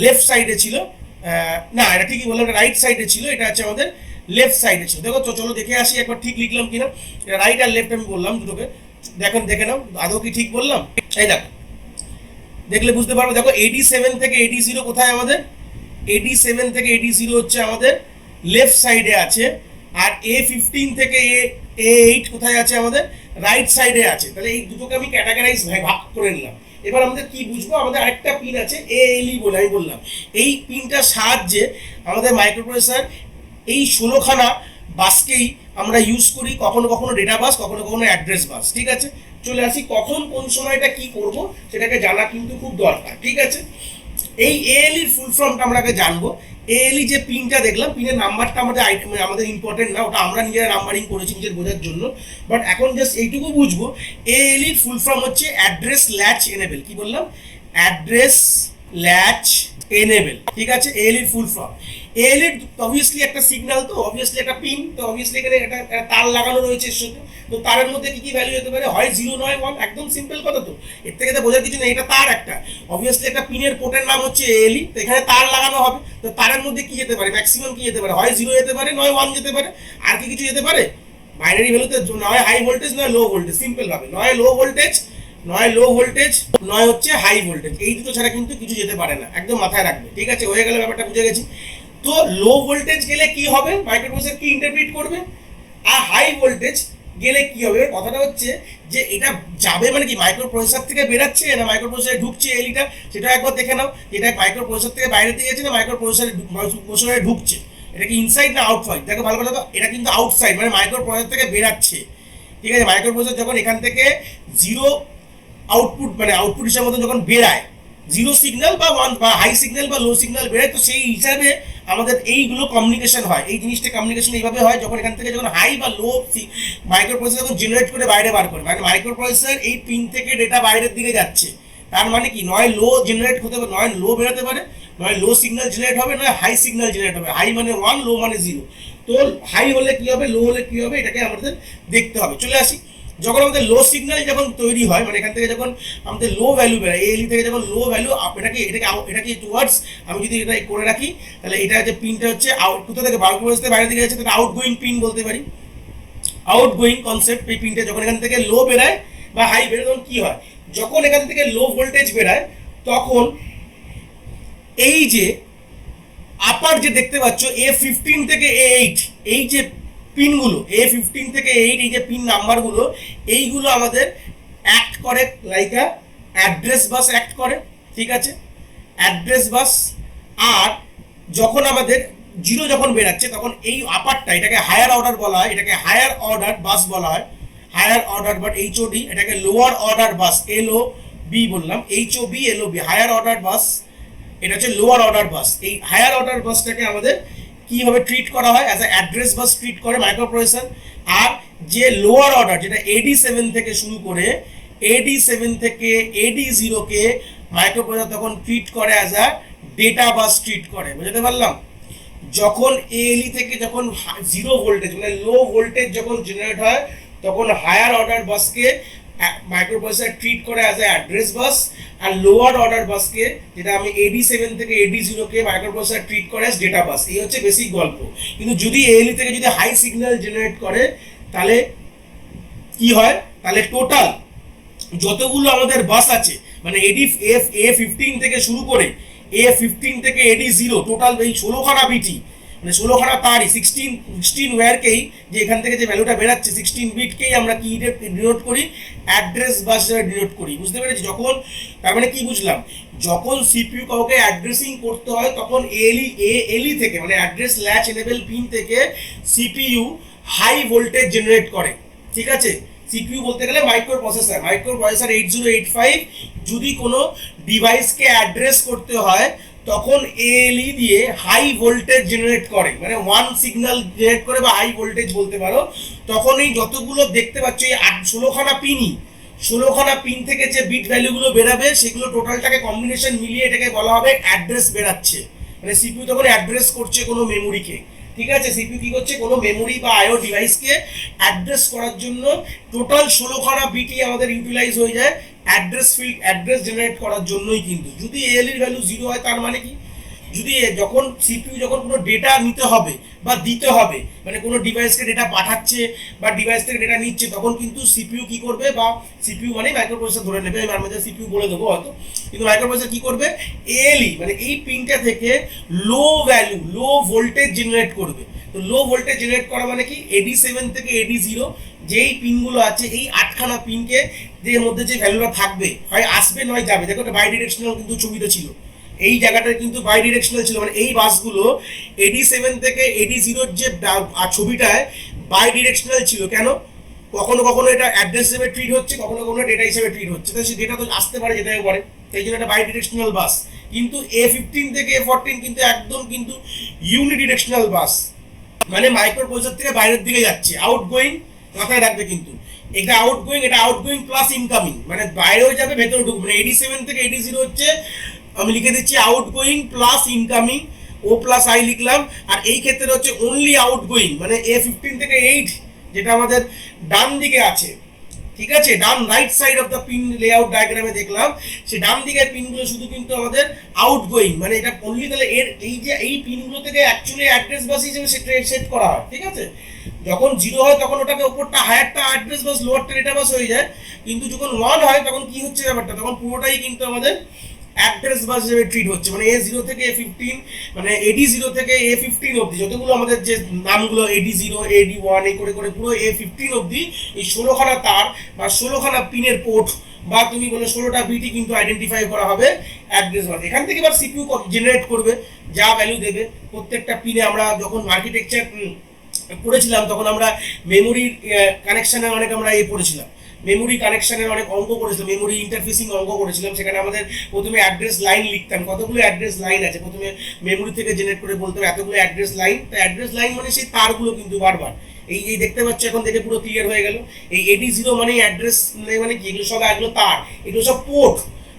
লেফট সাইডে ছিল, না এটা ঠিকই বললাম, রাইট সাইডে ছিল, এটা হচ্ছে আমাদের লেফট সাইডে ছিল। দেখো চলো দেখে আসি একবার ঠিক লিখলাম কিনা, রাইট আর লেফট আমি বললাম দুটোকে, দেখে নাও আদৌ কি ঠিক বললাম। এই দেখো, দেখলে বুঝতে পারবো। দেখো AD7 থেকে AD0 কোথায় আমাদের, AD7 থেকে AD0 হচ্ছে আমাদের লেফট সাইডে আছে, আর A15 থেকে A8 কোথায় আছে আমাদের, রাইট সাইডে আছে। তাহলে এই দুটোকে আমি ক্যাটাগরাইজ ভাগ করে নিলাম। এবার আমাদের কি বুঝবো, আমাদের আরেকটা পিন আছে ALE বলে আমি বললাম, এই পিনটার সাহায্যে আমাদের মাইক্রোপ্রসেসর এই 16খানা বাসকেই আমরা ইউজ করি, কখনো কখনো ডেটা বাস, কখনো কখনো অ্যাড্রেস বাস, ঠিক আছে। চলে আসি কখন কোন সময়টা কি করব সেটাকে জানা কিন্তু খুব দরকার, ঠিক আছে। এই ALE ফুল ফর্মটা আমরা আগে জানবো। ALE যে পিনটা দেখলাম, পিনের নাম্বারটা আমাদের ইম্পর্টেন্ট না, ওটা আমরা নিজেরা নাম্বারিং করেছি নিজের বোঝার জন্য। বাট এখন জাস্ট এইটুকু বুঝবো, ALE ফুল ফর্ম হচ্ছে অ্যাড্রেস ল্যাচ এনেবল। কি বললাম? অ্যাড্রেস ল্যাচ এনেবল, ঠিক আছে। ALE full form, ALE obviously একটা সিগন্যাল, তো অবভিয়াসলি একটা পিন, তো অবভিয়াসলি এখানে একটা তার লাগানো রয়েছে এর সাথে। তো তারের মধ্যে কি কি ভ্যালু হতে পারে, হয় 0 নয় 1, একদম সিম্পল কথা। তো এর থেকে তো বোঝার কিছু নেই, এটা তার একটা, অবভিয়াসলি একটা পিনের পোর্টের নাম হচ্ছে ALE, তো এখানে তার লাগানো হবে। তো তারের মধ্যে কি যেতে পারে, ম্যাক্সিমাম কি যেতে পারে, হয় 0 যেতে পারে, নয় 1 যেতে পারে, আর কি কিছু যেতে পারে, বাইনারি ভ্যালুতে নয় হাই ভোল্টেজ নয় লো ভোল্টেজ, সিম্পল ভাবে নয় লো ভোল্টেজ নয় হচ্ছে হাই ভোল্টেজ, এই দুটো ছাড়া কিন্তু কিছু যেতে পারে না, একদম মাথায় রাখবে, ঠিক আছে। হয়ে গেলে ব্যাপারটা বুঝে গেছি। তো লো ভোল্টেজ গেলে কি হবে, মাইক্রোপ্রসেসর কি ইন্টারপ্রিট করবে, আর হাই ভোল্টেজ গেলে কি হবে। কথাটা হচ্ছে যে এটা যাবে মানে কি, মাইক্রোপ্রসেসর থেকে বেরাচ্ছে না মাইক্রোপ্রসেসরে ঢুকছে এলিটা, সেটা একবার দেখে নাও। এটা মাইক্রোপ্রসেসর থেকে বাইরে দিয়ে যাচ্ছে না মাইক্রোপ্রসেসরে ঢুকছে, এটা কি ইনসাইড না আউটসাইড, দেখো ভালো করে দেখো, এটা কিন্তু আউটসাইড, মানে মাইক্রোপ্রসেসর থেকে বেরাচ্ছে, ঠিক আছে। মাইক্রোপ্রসেসর যখন এখান থেকে জিরো আউটপুট, মানে আউটপুট হিসাবে মতো যখন বেরায়, জিরো সিগন্যাল বা ওয়ান বা হাই সিগন্যাল বা লো সিগন্যাল বেরোয়, তো সেই হিসাবে আমাদের এইগুলো কমিউনিকেশন হয়। এই জিনিসটা কমিউনিকেশন এইভাবে হয়, যখন এখান থেকে যখন হাই বা লো মাইক্রোপ্রসেসর যখন জেনারেট করে বাইরে বার করে, মানে মাইক্রোপ্রসেসর এই পিন থেকে ডেটা বাইরের দিকে যাচ্ছে, তার মানে কি, নয় লো জেনারেট হতে পারে, নয় লো বেরোতে পারে, নয় লো সিগন্যাল জেনারেট হবে, নয় হাই সিগন্যাল জেনারেট হবে। হাই মানে 1, লো মানে 0। তো হাই হলে কি হবে, লো হলে কি হবে, এটাকে আমাদের দেখতে হবে। চলে আসি, যখন আমাদের লো সিগন্যাল যখন তৈরি হয়, মানে এখান থেকে যখন আমাদের লো ভ্যালু বেরোয়, ALE থেকে যখন লো ভ্যালু, এটাকে টুয়ার্ডস, আমি যদি এটা করে রাখি, তাহলে এটা যে পিনটা হচ্ছে আউট, কোথা থেকে মাইক্রোপ্রসেসর বাইরে দিকে যাচ্ছে, তাহলে আউটগোয়িং পিন বলতে পারি। আউটগোয়িং কনসেপ্ট, এই পিনটা যখন এখান থেকে লো বেরায় বা হাই বেরোয়, তখন কি হয়, যখন এখান থেকে লো ভোল্টেজ বেরায়, তখন এই যে আপার যে দেখতে পাচ্ছ A15 থেকে A8, এই যে পিনগুলো A15 থেকে 8, এই যে পিন নাম্বারগুলো, এইগুলো আমাদের অ্যাক্ট করে লাইক আ অ্যাড্রেস বাস অ্যাক্ট করে, ঠিক আছে, অ্যাড্রেস বাস। আর যখন আমাদের জিরো যখন বেরাচ্ছে তখন এই আপারটা, এটাকে হায়ার অর্ডার বলা হয়, এটাকে হায়ার অর্ডার বাস বলা হয়, হায়ার অর্ডার বাট HOD, এটাকে লোয়ার অর্ডার বাস LOB বললাম, HOB LOB, হায়ার অর্ডার বাস, এটা হচ্ছে লোয়ার অর্ডার বাস। এই হায়ার অর্ডার বাসটাকে আমাদের কিভাবে ট্রিট করা হয়, as a address bus treat করে মাইক্রোপ্রসেসর। আর যে লোয়ার অর্ডার, যেটা AD7 থেকে শুরু করে, AD7 থেকে AD0 কে মাইক্রোপ্রসেসর তখন ট্রিট করে as a data bus treat করে। বুঝতে পারলাম? যখন ALE থেকে যখন জিরো ভোল্টেজ মানে লো ভোল্টেজ যখন জেনারেট হয়, তখন হায়ার অর্ডার বাসকে মাইক্রোপ্রসেসর ট্রিট করে অ্যাজ এ অ্যাড্রেস বাস, আর লোয়ার অর্ডার বাসকে, যেটা আমি AD7 থেকে AD0 কে মাইক্রোপ্রসেসর ট্রিট করে অ্যাজ ডেটা বাস। এই হচ্ছে বেসিক গল্প। কিন্তু যদি ALE থেকে যদি হাই সিগন্যাল জেনারেট করে, তাহলে কি হয়, তাহলে টোটাল যতগুলো আমাদের বাস আছে, মানে A15 থেকে শুরু করে A15 থেকে AD0, টোটাল এই 16খানা বিটি, মানে 16খানা তারই 16 ওয়্যারকেই, যে এখান থেকে যে ভ্যালুটা বেরাচ্ছে 16 বিটকেই আমরা কি ডিনোট করি, অ্যাড্রেস বাস হিসেবে ডিনোট করি। বুঝতে পেরেছি? যখন, তার মানে কি বুঝলাম, যখন সিপিইউ কাউকে অ্যাড্রেসিং করতে হয়, তখন ALE থেকে মানে অ্যাড্রেস ল্যাচ এনেবল পিন থেকে সিপিইউ হাই ভোল্টেজ জেনারেট করে, ঠিক আছে। সিপিইউ বলতে গেলে মাইক্রোপ্রসেসর 8085 যদি কোনো ডিভাইসকে অ্যাড্রেস করতে হয়, তখন ALE দিয়ে হাই ভোল্টেজ জেনারেট করে, মানে ওয়ান সিগন্যাল জেনারেট করে, বা হাই ভোল্টেজ বলতে পারো। তখন এই যতগুলো দেখতে পাচ্ছ, এই 16খানা পিনই, 16খানা পিন থেকে যে বিট ভ্যালুগুলো বেরাবে, সেগুলো টোটালটাকে কম্বিনেশন মিলিয়ে এটাকে বলা হবে অ্যাড্রেস বেরাচ্ছে। মানে সিপিইউ তখন অ্যাড্রেস করছে কোনো মেমোরিকে, ঠিক আছে। সিপিইউ কি করছে, কোনো মেমোরি বা আইও ডিভাইসকে অ্যাড্রেস করার জন্য টোটাল 16খানা বিটই আমাদের ইউটিলাইজ হয়ে যায় অ্যাড্রেস জেনারেট করার জন্যই। কিন্তু যদি ALE ভ্যালু 0 হয়, তার মানে কি, যদি যখন সিপিইউ যখন কোনো ডেটা নিতে হবে বা দিতে হবে, মানে কোনো ডিভাইসকে ডেটা পাঠাচ্ছে বা ডিভাইস থেকে ডেটা নিচ্ছে, তখন কিন্তু সিপিইউ কি করবে, বা সিপিইউ মানে মাইক্রোপ্রসেসর ধরে নেবে, আমি আমাদের সিপিইউ বলে দেবো হয়তো, কিন্তু মাইক্রোপ্রসেসর কি করবে, ALE মানে এই পিনটা থেকে লো ভোল্টেজ জেনারেট করবে। তো লো ভোল্টেজ জেনারেট করা মানে কি, AD7 থেকে AD0 যেই পিনগুলো আছে, এই 8খানা পিনকে, যে মধ্যে যে ভ্যালুটা থাকবে, হয় আসবে নয় যাবে। দেখো এটা বাই ডিরেকশনাল কিন্তু ছবিটা ছিল, এই জায়গাটা কিন্তু বাই ডিরেকশনাল ছিল, মানে এই বাসগুলো AD7 থেকে AD0 যে ছবিটায় বাই ডিরেকশনাল ছিল। কেন? কখনো কখনো এটা অ্যাড্রেস হিসেবে ট্রিট হচ্ছে, কখনো কখনো ডেটা হিসেবে ট্রিট হচ্ছে, তো সেই ডেটা তো আসতে পারে, যেতে পারে, সেই জন্য এটা বাই ডিরেকশনাল বাস। কিন্তু A15 থেকে A14 কিন্তু একদম কিন্তু ইউনিডিরেকশনাল বাস, মানে মাইক্রোপ্রসেসর থেকে বাইরের দিকে যাচ্ছে, আউটগোয়িং, মাথায় রাখবে কিন্তু, এটা আউটগোয়িং, এটা আউটগোয়িং প্লাস ইনকামিং, মানে বাইরেও যাবে ভেতরে ঢুকবে। মানে AD7 থেকে AD0 হচ্ছে, আমি লিখে দিচ্ছি আউটগোয়িং প্লাস ইনকামিং, O+I লিখলাম। আর এই ক্ষেত্রে হচ্ছে অনলি আউটগোয়িং, মানে A15 থেকে 8 যেটা আমাদের ডান দিকে আছে, ঠিক আছে, done right side of the pin layout ডায়াগ্রামে দেখলাম, সে ডান দিকের পিনগুলো শুধু কিন্তু আমাদের আউটগোয়িং, মানে এটা অনলি, তাহলে এর এই যে এই পিনগুলো থেকে অ্যাকচুয়ালি অ্যাড্রেস বাস হিসেবে সেট করা হয়, ঠিক আছে। যখন 0 হয় তখন ওটাকে ওপরটা হায়ারটা অ্যাড্রেস বাস, লোয়ারটা ডেটা বাস হয়ে যায়। কিন্তু যখন 1 হয় তখন কি হচ্ছে ব্যাপারটা, তখন পুরোটাই কিন্তু আমাদের অ্যাড্রেস বাস হিসেবে ট্রিট হচ্ছে। মানে A0 থেকে A15, মানে AD0 থেকে A15 অবধি যতগুলো আমাদের যে নামগুলো AD0 AD1 এই করে করে পুরো A15 অবধি, এই 16খানা তার বা 16খানা পিনের পোর্ট, বা তুমি বলে 16টা বিটি কিন্তু আইডেন্টিফাই করা হবে অ্যাড্রেস বাস। এখান থেকে এবার সিপিইউ জেনারেট করবে, যা ভ্যালু দেবে প্রত্যেকটা পিনে। আমরা যখন আর্কিটেকচার পড়েছিলাম তখন আমরা মেমোরির কানেকশনের অনেক আমরা পড়েছিলাম, মেমোরি কানেকশনের অনেক অঙ্ক করেছিলাম, মেমোরি ইন্টারফেসিং অঙ্ক করেছিলাম। সেখানে আমাদের প্রথমে অ্যাড্রেস লাইন লিখতাম, কতগুলো অ্যাড্রেস লাইন আছে, প্রথমে মেমোরি থেকে জেনারেট করে বলতে হবে এতগুলো অ্যাড্রেস লাইন। তো অ্যাড্রেস লাইন মানে সেই তারগুলো কিন্তু বারবার, এই দেখতে পাচ্ছ, এখন দেখে পুরো ক্লিয়ার হয়ে গেল। এই AD0 মানে অ্যাড্রেস মানে কি, এগুলো সব এগুলো তার, এগুলো সব পোর্ট,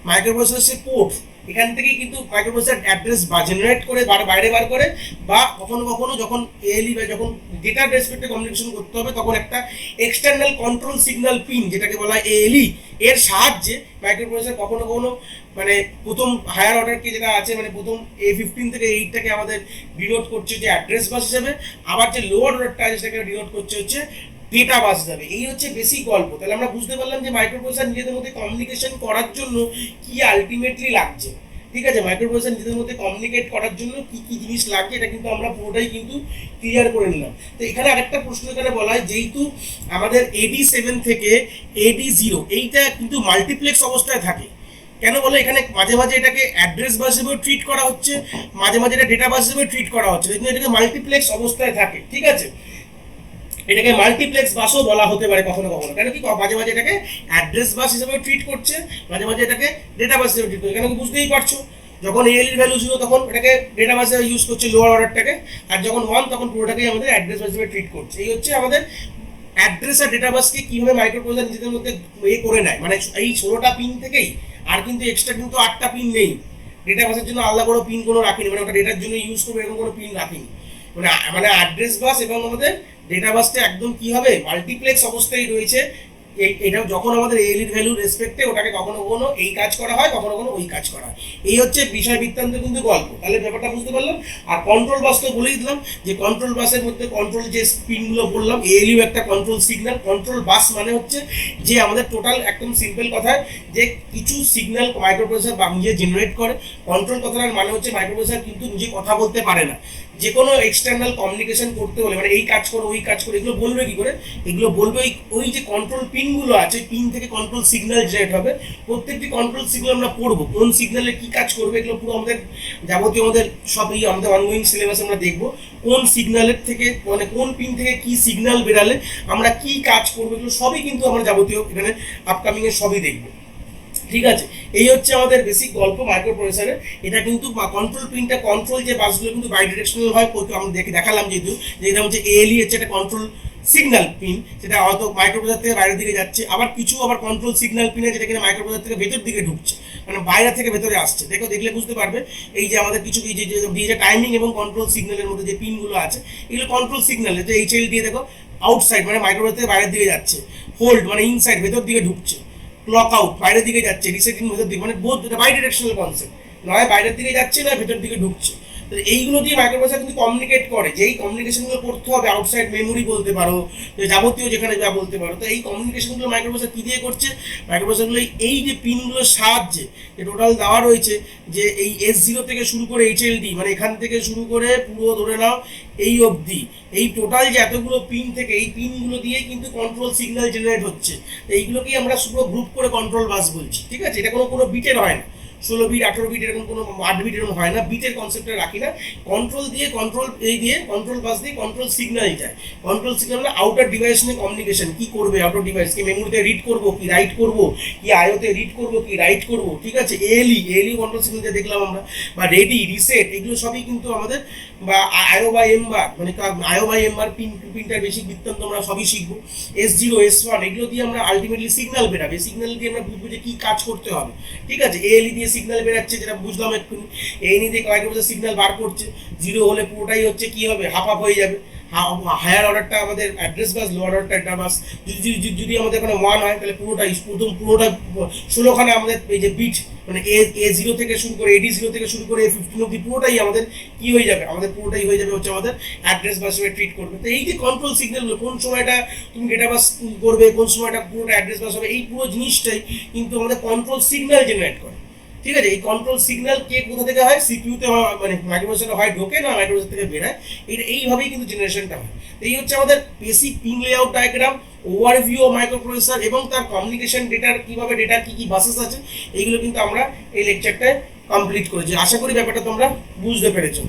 মাইক্রোপ্রসেসর পোর্ট। এখান থেকেই কিন্তু মাইক্রোপ্রসেসর অ্যাড্রেস বা জেনারেট করে বাইরে বার করে, বা কখনো কখনো যখন ALE বা যখন ডেটা রেসপেক্টে কমিউনিকেশন করতে হবে, তখন একটা এক্সটার্নাল কন্ট্রোল সিগন্যাল পিন, যেটাকে বলা হয় ALE, এর সাহায্যে মাইক্রোপ্রসেসর কখনো কখনো মানে প্রথম হায়ার অর্ডারকে যেটা আছে, মানে প্রথম A15 থেকে 8টাকে আমাদের ডিনোট করছে যে অ্যাড্রেস বাস হিসেবে, আবার যে লোয়ার অর্ডারটা আছে সেটাকে ডিনোট করছে হচ্ছে ডেটা বাস যাবে। এই হচ্ছে বেসিক গল্প। তাহলে আমরা বুঝতে পারলাম যে মাইক্রোপ্রসেসর নিজেদের মধ্যে কমিউনিকেশন করার জন্য কি আলটিমেটলি লাগছে, ঠিক আছে, মাইক্রোপ্রসেসর নিজেদের মধ্যে কমিউনিকেট করার জন্য কি কি জিনিস লাগে এটা কিন্তু আমরা পুরোটাই কিন্তু ক্লিয়ার করে নিলাম। তো এখানে আরেকটা প্রশ্ন এখানে বলা হয়, যেহেতু আমাদের AD7 থেকে AD0 এইটা কিন্তু মাল্টিপ্লেক্স অবস্থায় থাকে, কেন বলো, এখানে মাঝে মাঝে এটাকে অ্যাড্রেস বাস হিসেবে ট্রিট করা হচ্ছে, মাঝে মাঝে এটা ডেটা বাস হিসেবে ট্রিট করা হচ্ছে, কিন্তু এটাকে মাল্টিপ্লেক্স অবস্থায় থাকে। ঠিক আছে, এটাকে মাল্টিপ্লেক্স বাসও বলা হতে পারে কখনো কখনো, কেন কি মাঝে মাঝে এটাকে অ্যাড্রেস বাস হিসেবে ট্রিট করছে, মাঝে মাঝে এটাকে ডেটা বাস হিসেবে ট্রিট করছে। এখানে বুঝতেই পারছো, যখন ALE ভ্যালু 0 তখন এটাকে ডেটা বাসে ইউজ করছে লোয়ার অর্ডারটাকে, আর যখন 1 তখন পুরোটাকেই আমাদের অ্যাড্রেস বাস হিসেবে ট্রিট করছে। এই হচ্ছে আমাদের অ্যাড্রেস আর ডেটা বাসকে কিভাবে মাইক্রোপ্রসেসর নিজেদের মধ্যে করে নেয়, মানে এই 16টা পিন থেকেই, আর কিন্তু এক্সট্রা কিন্তু 8টা পিন নেই, ডেটা বাসের জন্য আলাদা কোনো পিন কোনো রাখিনি, মানে ওটা ডেটার জন্য ইউজ করবে এরকম কোনো পিন রাখিনি, মানে মানে অ্যাড্রেস বাস এবং আমাদের ডেটা বাসটা একদম কি হবে, মাল্টিপ্লেক্স অবস্থায় রয়েছে। এটা যখন আমাদের ALE ভ্যালু রেসপেক্টে ওটাকে কখনো কখনো এই কাজ করা হয়, কখনো কখনো ওই কাজ করা হয়। এই হচ্ছে বিষয় বৃত্তান্ত কিন্তু গল্প, তাহলে ব্যাপারটা বুঝতে পারলাম। আর কন্ট্রোল বাস তো বলেই দিলাম যে কন্ট্রোল বাসের মধ্যে কন্ট্রোল যে পিনগুলো বললাম, ALU একটা কন্ট্রোল সিগন্যাল। কন্ট্রোল বাস মানে হচ্ছে যে আমাদের টোটাল একদম সিম্পল কথায় যে কিছু সিগন্যাল মাইক্রোপ্রসেসর বা নিজে জেনারেট করে। কন্ট্রোল কথাটার মানে হচ্ছে মাইক্রোপ্রসেসর কিন্তু নিজে কথা বলতে পারে না, যে কোনো এক্সটার্নাল কমিউনিকেশন করতে হলে, মানে এই কাজ করো ওই কাজ করো, এগুলো বলবে কি করে, এগুলো বলবে ওই যে কন্ট্রোল পিনগুলো আছে, পিন থেকে কন্ট্রোল সিগন্যাল জেনারেট হবে। প্রত্যেকটি কন্ট্রোল সিগন্যাল আমরা পড়বো, কোন সিগন্যালে কি কাজ করবে, এগুলো পুরো আমাদের যাবতীয় আমাদের সবই আমাদের অনগোয়িং সিলেবাসে আমরা দেখবো। কোন সিগন্যালের থেকে মানে কোন পিন থেকে কি সিগন্যাল বেরালে আমরা কি কাজ করবো, এগুলো সবই কিন্তু আমরা যাবতীয় এখানে আপকামিং এর সবই দেখবো। ঠিক আছে, এই হচ্ছে আমাদের বেসিক গল্প মাইক্রোপ্রসেসরের। এটা কিন্তু কন্ট্রোল পিনটা, কন্ট্রোল যে বাসগুলো কিন্তু বাই ডিরেকশনাল হয়, আমরা দেখালাম যেহেতু, যে এটা হচ্ছে ALE হচ্ছে একটা কন্ট্রোল সিগন্যাল পিন, সেটা হয়তো মাইক্রোপ্রসেসর থেকে বাইরের দিকে যাচ্ছে, আবার কিছু আবার কন্ট্রোল সিগন্যাল পিন আছে যেটা কিনা মাইক্রোপ্রসেসর থেকে ভেতর দিকে ঢুকছে, মানে বাইরে থেকে ভেতরে আসছে। দেখলে বুঝতে পারবে, এই যে আমাদের কিছু এই যে টাইমিং এবং কন্ট্রোল সিগন্যালের মধ্যে যে পিনগুলো আছে, এগুলো কন্ট্রোল সিগন্যাল। যে HL দিয়ে দেখো আউটসাইড মানে মাইক্রোপ্রসেসর থেকে বাইরের দিকে যাচ্ছে, হোল্ড মানে ইনসাইড ভেতর দিকে ঢুকছে, ক্লক আউট বাইরের দিকে যাচ্ছে, রিসেটিং ভেতর দিকে, মানে বোধ বাই ডিরেকশনাল কনসেপ্ট, নয় বাইরের দিকে যাচ্ছে না ভেতর দিকে ঢুকছে। তো এইগুলো দিয়ে মাইক্রোপ্রসেসর কিন্তু কমিউনিকেট করে, যে এই কমিউনিকেশনগুলো করতে হবে আউটসাইড মেমোরি বলতে পারো, যাবতীয় যেখানে যা বলতে পারো। তো এই কমিউনিকেশনগুলো মাইক্রোপ্রসেসর কী দিয়ে করছে, মাইক্রোপ্রসেসরগুলো এই যে পিনগুলোর সাহায্যে, যে টোটাল দেওয়া রয়েছে যে এই S0 থেকে শুরু করে HLD, মানে এখান থেকে শুরু করে পুরো ধরে নাও এই অবধি, এই টোটাল যে এতগুলো পিন থেকে, এই পিনগুলো দিয়েই কিন্তু কন্ট্রোল সিগন্যাল জেনারেট হচ্ছে। এইগুলোকেই আমরা পুরো গ্রুপ করে কন্ট্রোল বাস বলছি। ঠিক আছে, এটা কোনো বিটের হয় না, 16 বিট 18 বিট এরকম কোনো 8 বিট এরকম হয় না, বিটের কনসেপ্টটা রাখি না। কন্ট্রোল দিয়ে কন্ট্রোল বাস দিয়ে কন্ট্রোল সিগন্যাল যায়। কন্ট্রোল সিগন্যাল মানে আউটার ডিভাইস নিয়ে কমিউনিকেশন, কি করবে আউটার ডিভাইস, কি মেমোরিতে রিড করবো কি রাইট করবো, কি আইওতে রিড করবো কি রাইট করবো। ঠিক আছে, ALE কন্ট্রোল সিগন্যাল যে দেখলাম আমরা, বা রেডি রিসেট, এগুলো সবই কিন্তু আমাদের, বা আইও বাই এমবার, মানে আইও বাই এমবার পিনটার বেসিক বৃত্তান্ত আমরা সবই শিখবো। S0 S1 এগুলো দিয়ে আমরা আলটিমেটলি সিগন্যাল বেরাবে, সিগন্যাল দিয়ে আমরা বুঝবো যে কি কাজ করতে হবে। ঠিক আছে, ALE দিয়ে সিগন্যাল বেরাচ্ছে যেটা বুঝলাম এক্ষুনি, ALE দিয়ে মাইক্রোপ্রসেসর সিগন্যাল বার করছে, 0 হলে পুরোটাই হচ্ছে কি হবে, হাফ হাফ হয়ে যাবে। হায়ার অর্ডারটা আমাদের অ্যাড্রেস বাস, লোয়ার অর্ডারটা ডেটা বাস। যদি আমাদের এখানে 1 হয় তাহলে পুরোটা 16খানে আমাদের এই যে বিট, মানে A0 থেকে শুরু করে AD0 থেকে শুরু করে A15 অব্দি পুরোটাই আমাদের কি হয়ে যাবে, আমাদের পুরোটাই হয়ে যাবে হচ্ছে আমাদের অ্যাড্রেস বাস হিসেবে ট্রিট করবে। তো এই যে কন্ট্রোল সিগন্যালগুলো, কোন সময়টা তুমি ডেটা বাস করবে, কোন সময়টা পুরোটা অ্যাড্রেস বাস হবে, এই পুরো জিনিসটাই কিন্তু আমাদের কন্ট্রোল সিগন্যাল জেনারেট করে। ঠিক আছে, এই কন্ট্রোল সিগন্যাল কে কোথা থেকে হয়, সিপিইউতে মানে মাইক্রোপ্রসেসরে হয় ঢোকে, না মাইক্রোপ্রসেসর থেকে বেরোয়। এইভাবেই কিন্তু জেনারেশনটা হয়। এই হচ্ছে আমাদের basic pin layout diagram, overview of microprocessor এবং তার কমিউনিকেশন ডেটার কিভাবে ডেটার কি বাসেস আছে, এইগুলো কিন্তু আমরা এই লেকচারটায় কমপ্লিট করেছি। আশা করি ব্যাপারটা তোমরা বুঝতে পেরেছো।